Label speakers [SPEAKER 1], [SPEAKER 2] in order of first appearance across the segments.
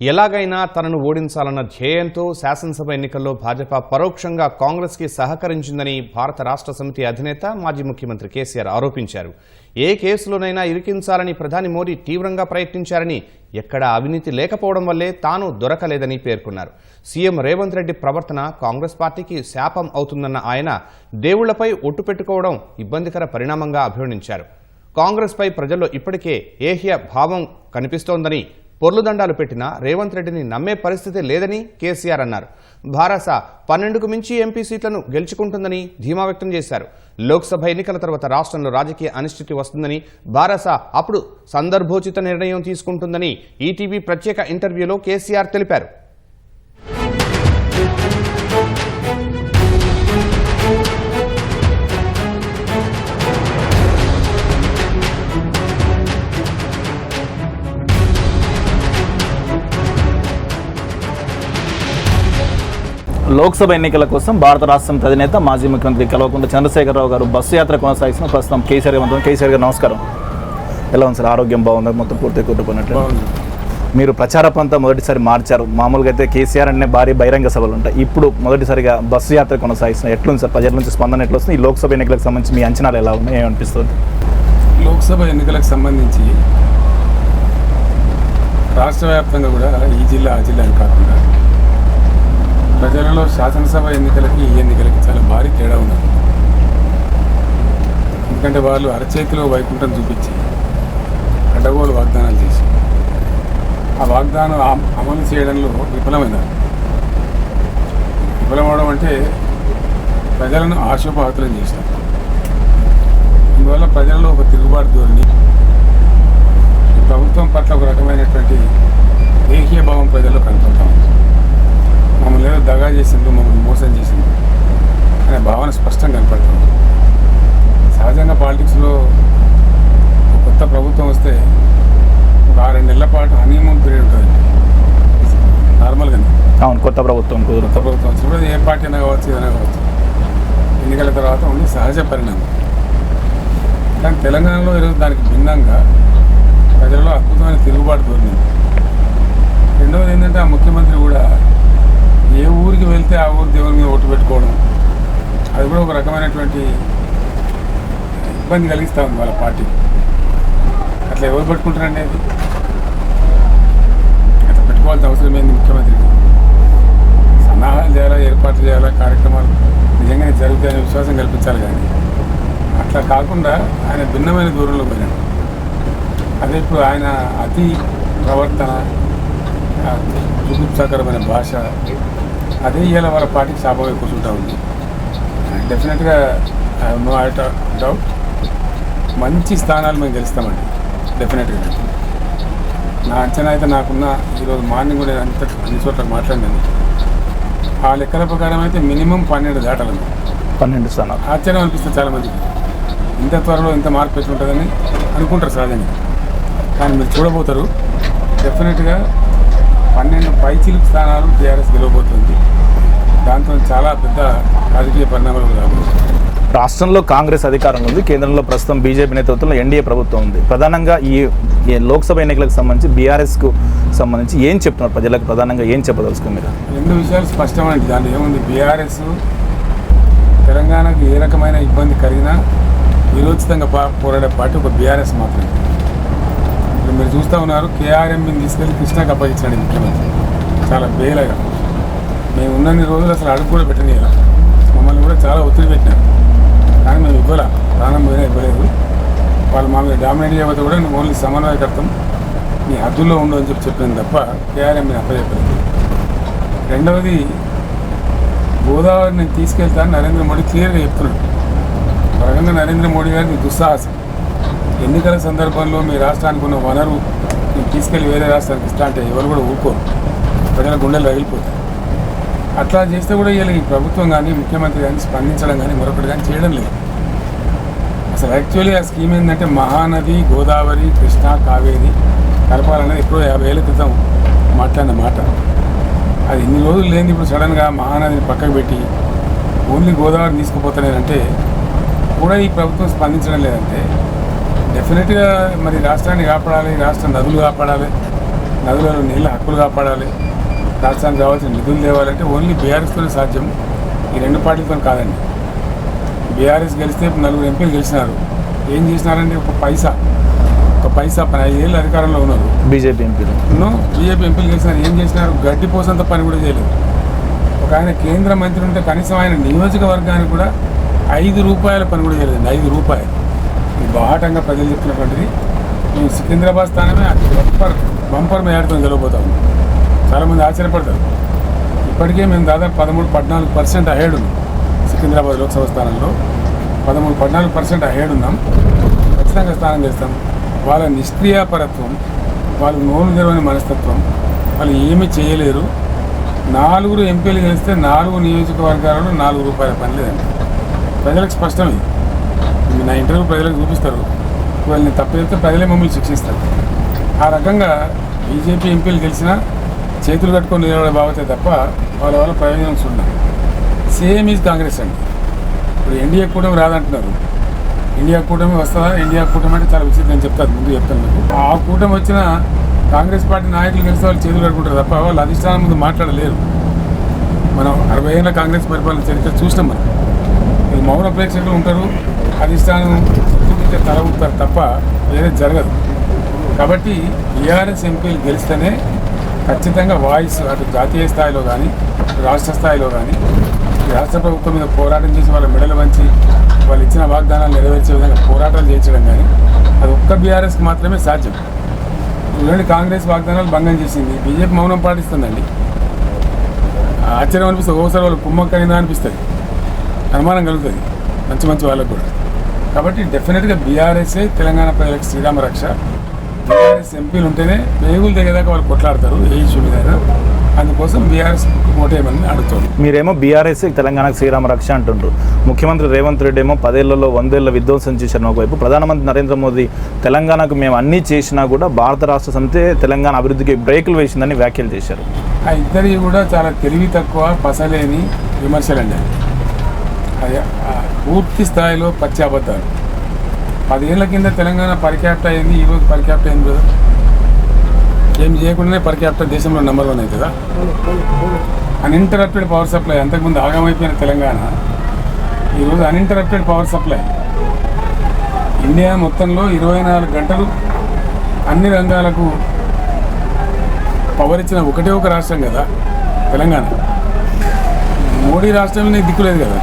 [SPEAKER 1] ఎలాగైనా తనను ఓడించాలన్న ధ్యేయంతో శాసనసభ ఎన్నికల్లో భాజపా పరోక్షంగా కాంగ్రెస్కి సహకరించిందని భారత రాష్ట్ర సమితి అధినేత మాజీ ముఖ్యమంత్రి కేసీఆర్ ఆరోపించారు. ఏ కేసులోనైనా ఇరికించాలని ప్రధాని మోదీ తీవ్రంగా ప్రయత్నించారని, ఎక్కడా అవినీతి లేకపోవడం వల్లే తాను దొరకలేదని పేర్కొన్నారు. సీఎం రేవంత్ రెడ్డి ప్రవర్తన కాంగ్రెస్ పార్టీకి శాపం అవుతుందన్న ఆయన దేవుళ్లపై ఒట్టు పెట్టుకోవడం ఇబ్బందికర పరిణామంగా అభివర్ణించారు. కాంగ్రెస్పై ప్రజల్లో ఇప్పటికే ఏహ్య భావం కనిపిస్తోందని, పొర్లుదండాలు పెట్టినా రేవంత్ రెడ్డిని నమ్మే పరిస్థితి లేదని కేసీఆర్ అన్నారు. భారస 12కు మించి ఎంపీ సీట్లను గెలుచుకుంటుందని ధీమా వ్యక్తం చేశారు. లోక్సభ ఎన్నికల తర్వాత రాష్ట్రంలో రాజకీయ అనిశ్చితి వస్తుందని, భారస అప్పుడు సందర్భోచిత నిర్ణయం తీసుకుంటుందని ఈటీవీ ప్రత్యేక ఇంటర్వ్యూలో కేసీఆర్ తెలిపారు.
[SPEAKER 2] లోక్సభ ఎన్నికల కోసం భారత రాష్ట్ర సమితి అధినేత మాజీ ముఖ్యమంత్రి కల్వకుంట్ల చంద్రశేఖరరావు గారు బస్సు యాత్ర కొనసాగిస్తున్న ప్రస్తుతం కేసీఆర్ గారు నమస్కారం. ఎలా ఉంది సార్? ఆరోగ్యం బాగుందా? మొత్తం పూర్తిగా కుట్టుకున్నట్లు. మీరు ప్రచార పంతా మొదటిసారి మార్చారు. మామూలుగా అయితే కేసీఆర్ అనే భారీ బహిరంగ సభలు ఉంటాయి. ఇప్పుడు మొదటిసారిగా బస్సు యాత్ర కొనసాగిస్తున్నారు. ఎట్లుంది సార్? ప్రజల నుంచి స్పందన ఎట్లా వస్తుంది? ఈ లోక్సభ ఎన్నికలకు సంబంధించి మీ అంచనాలు ఎలా ఉన్నాయి? ఏమనిపిస్తుంది?
[SPEAKER 3] లోక్సభ ఎన్నికలకు సంబంధించి రాష్ట్ర వ్యాప్తంగా కూడా ఈ జిల్లా ఆ జిల్లా అని కాకుండా ప్రజలలో శాసనసభ ఎన్నికలకి ఈ ఎన్నికలకి చాలా భారీ తేడా ఉన్నది. ఎందుకంటే వాళ్ళు అరచేతిలో వైకుంఠం చూపించి అడ్డగోలు వాగ్దానాలు చేసి ఆ వాగ్దానం అమలు చేయడంలో విఫలమైనారు. విఫలమవడం అంటే ప్రజలను ఆశోపహతులను చేసినారు. అందువల్ల ప్రజల్లో ఒక తిరుగుబాటు ధోరణి, ప్రభుత్వం పట్ల ఒక రకమైనటువంటి ఏహ్య భావం ప్రజల్లో కనపడతా ఉంది. మమ్మల్ని ఏదో దగా చేసిండ్రు, మమ్మల్ని మోసం చేసిండ్రు అనే భావన స్పష్టంగా కనపడుతుంది. సహజంగా పాలిటిక్స్లో కొత్త ప్రభుత్వం వస్తే ఒక 6 నెలల పాటు హనీమూన్ పీరియడ్ ఉంటుందండి నార్మల్గానే.
[SPEAKER 2] అవును, కొత్త ప్రభుత్వం
[SPEAKER 3] వచ్చినప్పుడు ఏ పార్టీ అయినా కావచ్చు, ఏదైనా కావచ్చు. ఎన్నికల తర్వాత ఉండి సహజ పరిణామం. కానీ తెలంగాణలో ఈరోజు దానికి భిన్నంగా ప్రజలలో అద్భుతమైన తిరుగుబాటు దొరికింది. రెండవది ఏంటంటే ఆ ముఖ్యమంత్రి కూడా ఏ ఊరికి వెళ్తే ఆ ఊరు దేవుని మీద ఓటు పెట్టుకోవడం, అది కూడా ఒక రకమైనటువంటి ఇబ్బంది కలిగిస్తూ ఉంది వాళ్ళ పార్టీ. అట్లా ఎవరు పెట్టుకుంటారండి? అది అట్లా పెట్టుకోవాల్సిన అవసరం ఏంది? ముఖ్యమంత్రికి సన్నాహాలు చేయాలా, ఏర్పాట్లు చేయాలా, కార్యక్రమాలు నిజంగానే జరుగుతాయనే విశ్వాసం కల్పించాలి. కానీ అట్లా కాకుండా ఆయన భిన్నమైన దూరంలో పోయినాడు. అదే ఇప్పుడు ఆయన అతి ప్రవర్తన, జుగుప్సాకరమైన భాష, అదే ఇవాళ వాళ్ళ పార్టీకి శాపంగా కూర్చుంటా ఉంది. డెఫినెట్గా నో డౌట్ మంచి స్థానాలు మేము గెలుస్తామండి. డెఫినెట్గా నా అంచనా అయితే నాకున్న ఈరోజు మార్నింగ్ కూడా అన్ని చోట్ల మాట్లాడినాను. ఆ లెక్కల ప్రకారం అయితే మినిమం 12 దాటాలండి.
[SPEAKER 2] 12 స్థానాలు.
[SPEAKER 3] ఆశ్చర్యం అనిపిస్తుంది చాలామందికి. ఇంత త్వరలో ఇంత మార్పు ఎట్లా ఉంటుందని అనుకుంటారు సహజంగా. కానీ మీరు చూడబోతారు డెఫినెట్గా 12 పైచిలుకు స్థానాలు టీఆర్ఎస్ గెలవబోతుంది. దాంతో చాలా పెద్ద రాజకీయ పరిణామాలు రాబోతుంది.
[SPEAKER 2] రాష్ట్రంలో కాంగ్రెస్ అధికారంలో ఉంది, కేంద్రంలో ప్రస్తుతం బీజేపీ నేతృత్వంలో ఎన్డీఏ ప్రభుత్వం ఉంది. ప్రధానంగా ఈ లోక్సభ ఎన్నికలకు సంబంధించి బీఆర్ఎస్కు సంబంధించి ఏం చెప్తున్నారు? ప్రజలకు ప్రధానంగా ఏం చెప్పదలుచుకుని మీరు?
[SPEAKER 3] 2 విషయాలు స్పష్టమండి. దాంట్లో ఏముంది? బీఆర్ఎస్ తెలంగాణకు ఏ రకమైన ఇబ్బంది కలిగినా విరోచితంగా పోరాడే పార్టీ ఒక బీఆర్ఎస్ మాత్రమే. ఇప్పుడు మీరు చూస్తూ ఉన్నారు, కేఆర్ఎంని తీసుకెళ్ళి కృష్ణాకి అప్పగించాడు ముఖ్యమంత్రి చాలా బేలగా. మేము ఉన్నన్ని రోజులు అసలు అడుగు కూడా పెట్టనియాలి. మమ్మల్ని కూడా చాలా ఒత్తిడి పెట్టినారు. కానీ మేము ఇవ్వాల, ప్రాణం పోయినా ఇవ్వలేదు. వాళ్ళు మా మీద డామినేట్ చేయబోతే కూడా నువ్వు ఓన్లీ సమన్వయకర్తం, నీ హద్దుల్లో ఉండు అని చెప్పాను తప్ప కేఆర్ఎంని అప్పచెప్పలేదు. రెండవది, గోదావరి నేను తీసుకెళ్తాను నరేంద్ర మోడీ క్లియర్గా చెప్తున్నాడు. ఒక రకంగా నరేంద్ర మోడీ గారికి దుస్సాహసం. ఎన్నికల సందర్భంలో మీ రాష్ట్రానికి ఉన్న వనరు నేను తీసుకెళ్ళి వేరే రాష్ట్రానికి ఇస్తా అంటే ఎవరు కూడా ఊరుకోరు, ప్రజల గుండెలు రగిలిపోతాయి. అట్లా చేస్తే కూడా ఇలా ఈ ప్రభుత్వం కానీ ముఖ్యమంత్రి కానీ స్పందించడం కానీ మరొకటి కానీ చేయడం లేదు. అసలు యాక్చువల్లీ ఆ స్కీమ్ ఏంటంటే మహానది, గోదావరి, కృష్ణా, కావేరి కలపాలనేది ఎప్పుడో 50 ఏళ్ళ క్రితం మాట్లాడిన మాట. అది ఇన్ని రోజులు లేని ఇప్పుడు సడన్గా మహానదిని పక్కకు పెట్టి ఓన్లీ గోదావరిని తీసుకుపోతానేనంటే కూడా ఈ ప్రభుత్వం స్పందించడం లేదంటే డెఫినెట్గా మరి రాష్ట్రాన్ని కాపాడాలి, రాష్ట్ర నదులు కాపాడాలి, నదులలో నీళ్ళ హక్కులు కాపాడాలి, రాష్ట్రానికి కావాల్సిన నిధులు తేవాలంటే ఓన్లీ బీఆర్ఎస్తోనే సాధ్యం. ఈ రెండు పార్టీలతో కాదండి. బీఆర్ఎస్ గెలిస్తే 4 ఎంపీలు గెలిచినారు. ఏం చేసినారంటే ఒక పైసా 5 ఏళ్ళు అధికారంలో ఉన్నారు.
[SPEAKER 2] బీజేపీ ఎంపీలు
[SPEAKER 3] బీజేపీ ఎంపీలు గెలిచినారు. ఏం చేసినారు? గడ్డి పోసంత పని కూడా చేయలేదు. ఒక ఆయన కేంద్ర మంత్రి ఉంటే కనీసం ఆయన నియోజకవర్గానికి కూడా 5 రూపాయల పని కూడా చేయలేదండి. 5 రూపాయలు. ఇది బాహాటంగా ప్రజలు చెప్తున్నటువంటిది. మేము సికింద్రాబాద్ స్థానమే అతి బంపర్ మేయర్తో గెలవబోతాము. చాలామంది ఆశ్చర్యపడతారు. ఇప్పటికే మేము దాదాపు 13-14% అహేడ్ ఉన్నాం. సికింద్రాబాద్ లోక్సభ స్థానంలో 13-14% అహేడ్ ఉన్నాం. ఖచ్చితంగా స్థానం చేస్తాం. వాళ్ళ నిష్క్రియాపరత్వం, వాళ్ళు నోరు తెరవని మనస్తత్వం, వాళ్ళు ఏమీ చేయలేరు. 4 ఎంపీలు గెలిస్తే 4 నియోజకవర్గాలలో 4 రూపాయల పని లేదండి. ప్రజలకు స్పష్టమే. నా ఇంటర్వ్యూ ప్రజలకు చూపిస్తారు. వాళ్ళని తప్పు చెప్తే ప్రజలే మమ్మల్ని శిక్షిస్తారు. ఆ రకంగా బీజేపీ ఎంపీలు గెలిచినా చేతులు కట్టుకొని నిలబడే బాబతే తప్ప వాళ్ళ ప్రయోజనం చూడాలి. సేమ్ ఈజ్ కాంగ్రెస్ అండి. ఇప్పుడు ఎన్డీఏ కూటమి రాదంటున్నారు. ఇండియా కూటమి వస్తుందా? ఇండియా కూటమి అంటే చాలా విచిత్రం చెప్తారు. ముందు చెప్తాను మీకు. ఆ కూటమి వచ్చిన కాంగ్రెస్ పార్టీ నాయకులు గెలిస్తే వాళ్ళు చేతులు కట్టుకుంటారు తప్ప వాళ్ళు అధిష్టానం ముందు మాట్లాడలేరు. మనం 60 ఏళ్ళ కాంగ్రెస్ పరిపాలన చరిత్ర చూసినాం. మనం వీళ్ళు మౌన ప్రేక్షకులు ఉంటారు. అధిష్టానం చూపించే తల ఊపుతారు తప్ప వేరే జరగదు. కాబట్టి బీఆర్ఎస్ ఎంపీలు గెలిస్తేనే ఖచ్చితంగా వాయిస్ అటు జాతీయ స్థాయిలో కానీ రాష్ట్ర స్థాయిలో కానీ రాష్ట్ర ప్రభుత్వం మీద పోరాటం చేసి వాళ్ళ మెడలు వంచి వాళ్ళు ఇచ్చిన వాగ్దానాలు నెరవేర్చే విధంగా పోరాటాలు చేయించడం కానీ అది ఒక్క బీఆర్ఎస్కి మాత్రమే సాధ్యం. చూడండి, కాంగ్రెస్ వాగ్దానాలు భంగం చేసింది, బీజేపీ మౌనం పాటిస్తుందండి. ఆశ్చర్యం అనిపిస్తుంది. ఒకసారి వాళ్ళు కుమ్మక్కైనా అనిపిస్తుంది, అనుమానం కలుగుతుంది మంచి వాళ్ళకు కూడా. కాబట్టి డెఫినెట్గా బీఆర్ఎస్ఏ తెలంగాణ ప్రజలకు శ్రీరామ రక్ష. బీఆర్ఎస్ ఎంపీలు ఉంటేనే వేగులు దిగేదాకా వాళ్ళు కొట్లాడతారు ఏ ఇష్యూ మీద. అందుకోసం బీఆర్ఎస్ ఓటేయమని అడుగుతారు.
[SPEAKER 2] మీరేమో బీఆర్ఎస్ తెలంగాణకు శ్రీరామ రక్ష అంటుండ్రు. ముఖ్యమంత్రి రేవంత్ రెడ్డి ఏమో 10 ఏళ్లలో 100 ఏళ్ల విధ్వంసం చేశారు ఒకవైపు. ప్రధానమంత్రి నరేంద్ర మోదీ తెలంగాణకు మేము అన్నీ చేసినా కూడా భారత రాష్ట్ర సమితి తెలంగాణ అభివృద్ధికి బ్రేకులు వేసిందని వ్యాఖ్యలు చేశారు.
[SPEAKER 3] ఆ ఇద్దరివి కూడా చాలా తెలివి తక్కువ, పసలేని విమర్శలండి. అది పూర్తి స్థాయిలో పచ్చి అబద్ధాలు. 10 ఏళ్ల కింద తెలంగాణ పర్ క్యాపిటా అయింది, ఈరోజు పర్ క్యాపిటా అయింది కదా. ఏం చేయకుండానే పర్ క్యాపిటా దేశంలో నెంబర్ 1 అవుతుందా? Uninterrupted power supply. అంతకుముందు ఆగమైపోయిన తెలంగాణ ఈరోజు అన్ఇంటరప్టెడ్ పవర్ సప్లై. ఇండియా మొత్తంలో 24 గంటలు అన్ని రంగాలకు పవర్ ఇచ్చిన ఒక రాష్ట్రం కదా తెలంగాణ. మోడీ రాష్ట్రం మీద దిక్కులేదు కదా.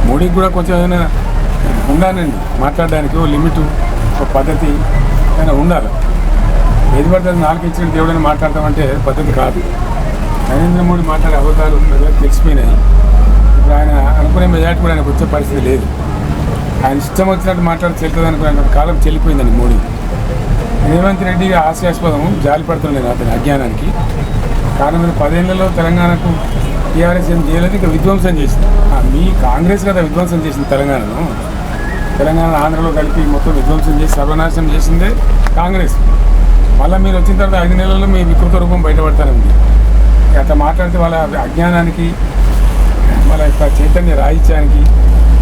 [SPEAKER 3] మోడీకి కూడా కొంచెం ఏదైనా ఉండాలండి మాట్లాడడానికి. ఓ లిమిటు, ఒక పద్ధతి ఏదైనా ఉండాలి. ఏది పడుతుంది 4 ఇచ్చిన దేవుడని మాట్లాడతామంటే పద్ధతి కాదు. నరేంద్ర మోడీ మాట్లాడే అబద్ధాలు ప్రజలకు తెలిసిపోయినాయి. ఇప్పుడు ఆయన అనుకునే మెజార్టీ కూడా ఆయనకు వచ్చే పరిస్థితి లేదు. ఆయన ఇష్టం వచ్చినట్టు మాట్లాడి చెల్తుంది అనుకునే కాలం చెల్లిపోయిందండి మోడీ. రేవంత్ రెడ్డి హాస్యాస్పదం, జాలి పడుతున్నాను అతని అజ్ఞానానికి. కారణం మీరు 10 ఏళ్లలో తెలంగాణకు టీఆర్ఎస్ ఏం చేయలేదు, ఇంకా విధ్వంసం చేసింది. మీ కాంగ్రెస్ కదా విధ్వంసం చేసింది తెలంగాణను. తెలంగాణ ఆంధ్రలో కలిపి మొత్తం విధ్వంసం చేసి సర్వనాశనం చేసిందే కాంగ్రెస్. మళ్ళీ మీరు వచ్చిన తర్వాత 5 నెలల్లో మీ వికృత రూపం బయటపడతానండి. అట్లా మాట్లాడితే వాళ్ళ అజ్ఞానానికి, వాళ్ళ యొక్క చైతన్య రాహిత్యానికి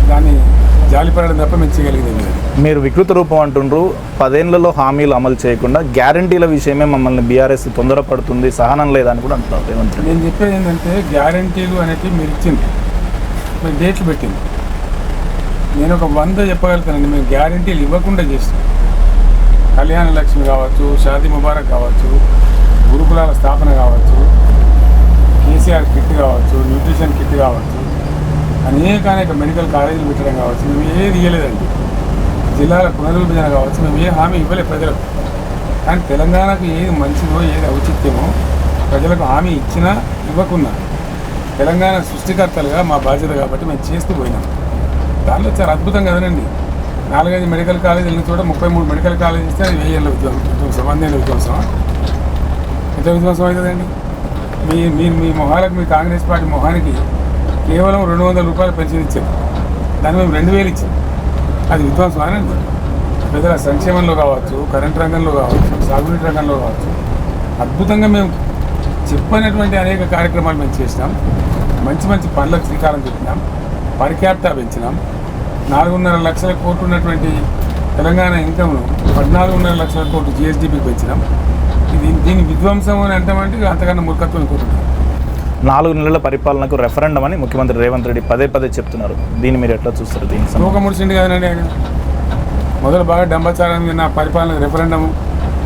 [SPEAKER 3] దాన్ని జాలిపడడం తప్ప మేము చేయగలిగింది.
[SPEAKER 2] మీరు వికృత రూపం అంటుండ్రు. 10 ఏళ్లలో హామీలు అమలు చేయకుండా గ్యారంటీల విషయమే మమ్మల్ని బీఆర్ఎస్ తొందరపడుతుంది, సహనం లేదని కూడా అంటున్నారు రేవంత్ రెడ్డి.
[SPEAKER 3] నేను చెప్పేది ఏంటంటే గ్యారంటీలు అనేవి మీరు ఇచ్చింది, మీరు డేట్లు పెట్టింది. నేను ఒక 100 చెప్పగలుగుతానండి. మేము గ్యారంటీలు ఇవ్వకుండా చేస్తాం. కళ్యాణ లక్ష్మి కావచ్చు, షాదీ ముబారక్ కావచ్చు, గురుకులాల స్థాపన కావచ్చు, కేసీఆర్ కిట్ కావచ్చు, న్యూట్రిషన్ కిట్ కావచ్చు, అనేక మెడికల్ కాలేజీలు పెట్టడం కావచ్చు, మేము ఏది ఇవ్వలేదండి. జిల్లాల పునర్విభజన కావచ్చు, మేము ఏ హామీ ఇవ్వలేదు ప్రజలకు. కానీ తెలంగాణకు ఏది మంచిదో, ఏది ఔచిత్యమో ప్రజలకు హామీ ఇచ్చినా ఇవ్వకున్నా తెలంగాణ సృష్టికర్తలుగా మా బాధ్యత కాబట్టి మేము చేస్తూ పోయినాం. దానిలో చాలా అద్భుతం కదనండి. 4-5 మెడికల్ కాలేజీల చోట 33 మెడికల్ కాలేజీ ఇస్తే అది 1000 ఏళ్ళ విధ్వంసం, 100 ఏళ్ళ విధ్వంసం. ఎంత విధ్వంసం అవుతుందండి? మీ మొహాలకు, మీ కాంగ్రెస్ పార్టీ మొహానికి కేవలం 200 రూపాయలు పెన్షన్ ఇచ్చారు. దాన్ని మేము 2000 ఇచ్చాం. అది విధ్వంసం అనండి. ప్రజల సంక్షేమంలో కావచ్చు, కరెంట్ రంగంలో కావచ్చు, సాగునీటి రంగంలో కావచ్చు అద్భుతంగా మేము చెప్పినటువంటి అనేక కార్యక్రమాలు మేము చేసినాం. మంచి పనులకు శ్రీకారం చుట్టినాం. Per capita పెంచినాం. 4.5 లక్షల కోట్లు ఉన్నటువంటి తెలంగాణ ఇన్కమ్ను 14.5 లక్షల కోట్లు జిఎస్డిపికి పెంచినాం. దీని విధ్వంసం అని అంటామంటే అంతకన్నా మూర్ఖత్వం ఇంకోటి.
[SPEAKER 2] 4 నెలల పరిపాలనకు రెఫరెండం అని ముఖ్యమంత్రి రేవంత్ రెడ్డి పదే చెప్తున్నారు. దీన్ని మీరు ఎట్లా చూస్తారు? దీనికి
[SPEAKER 3] తోక ముడిచింది కదండి ఆయన. మొదలు బాగా డంబాచారానికి నా పరిపాలన రెఫరెండము,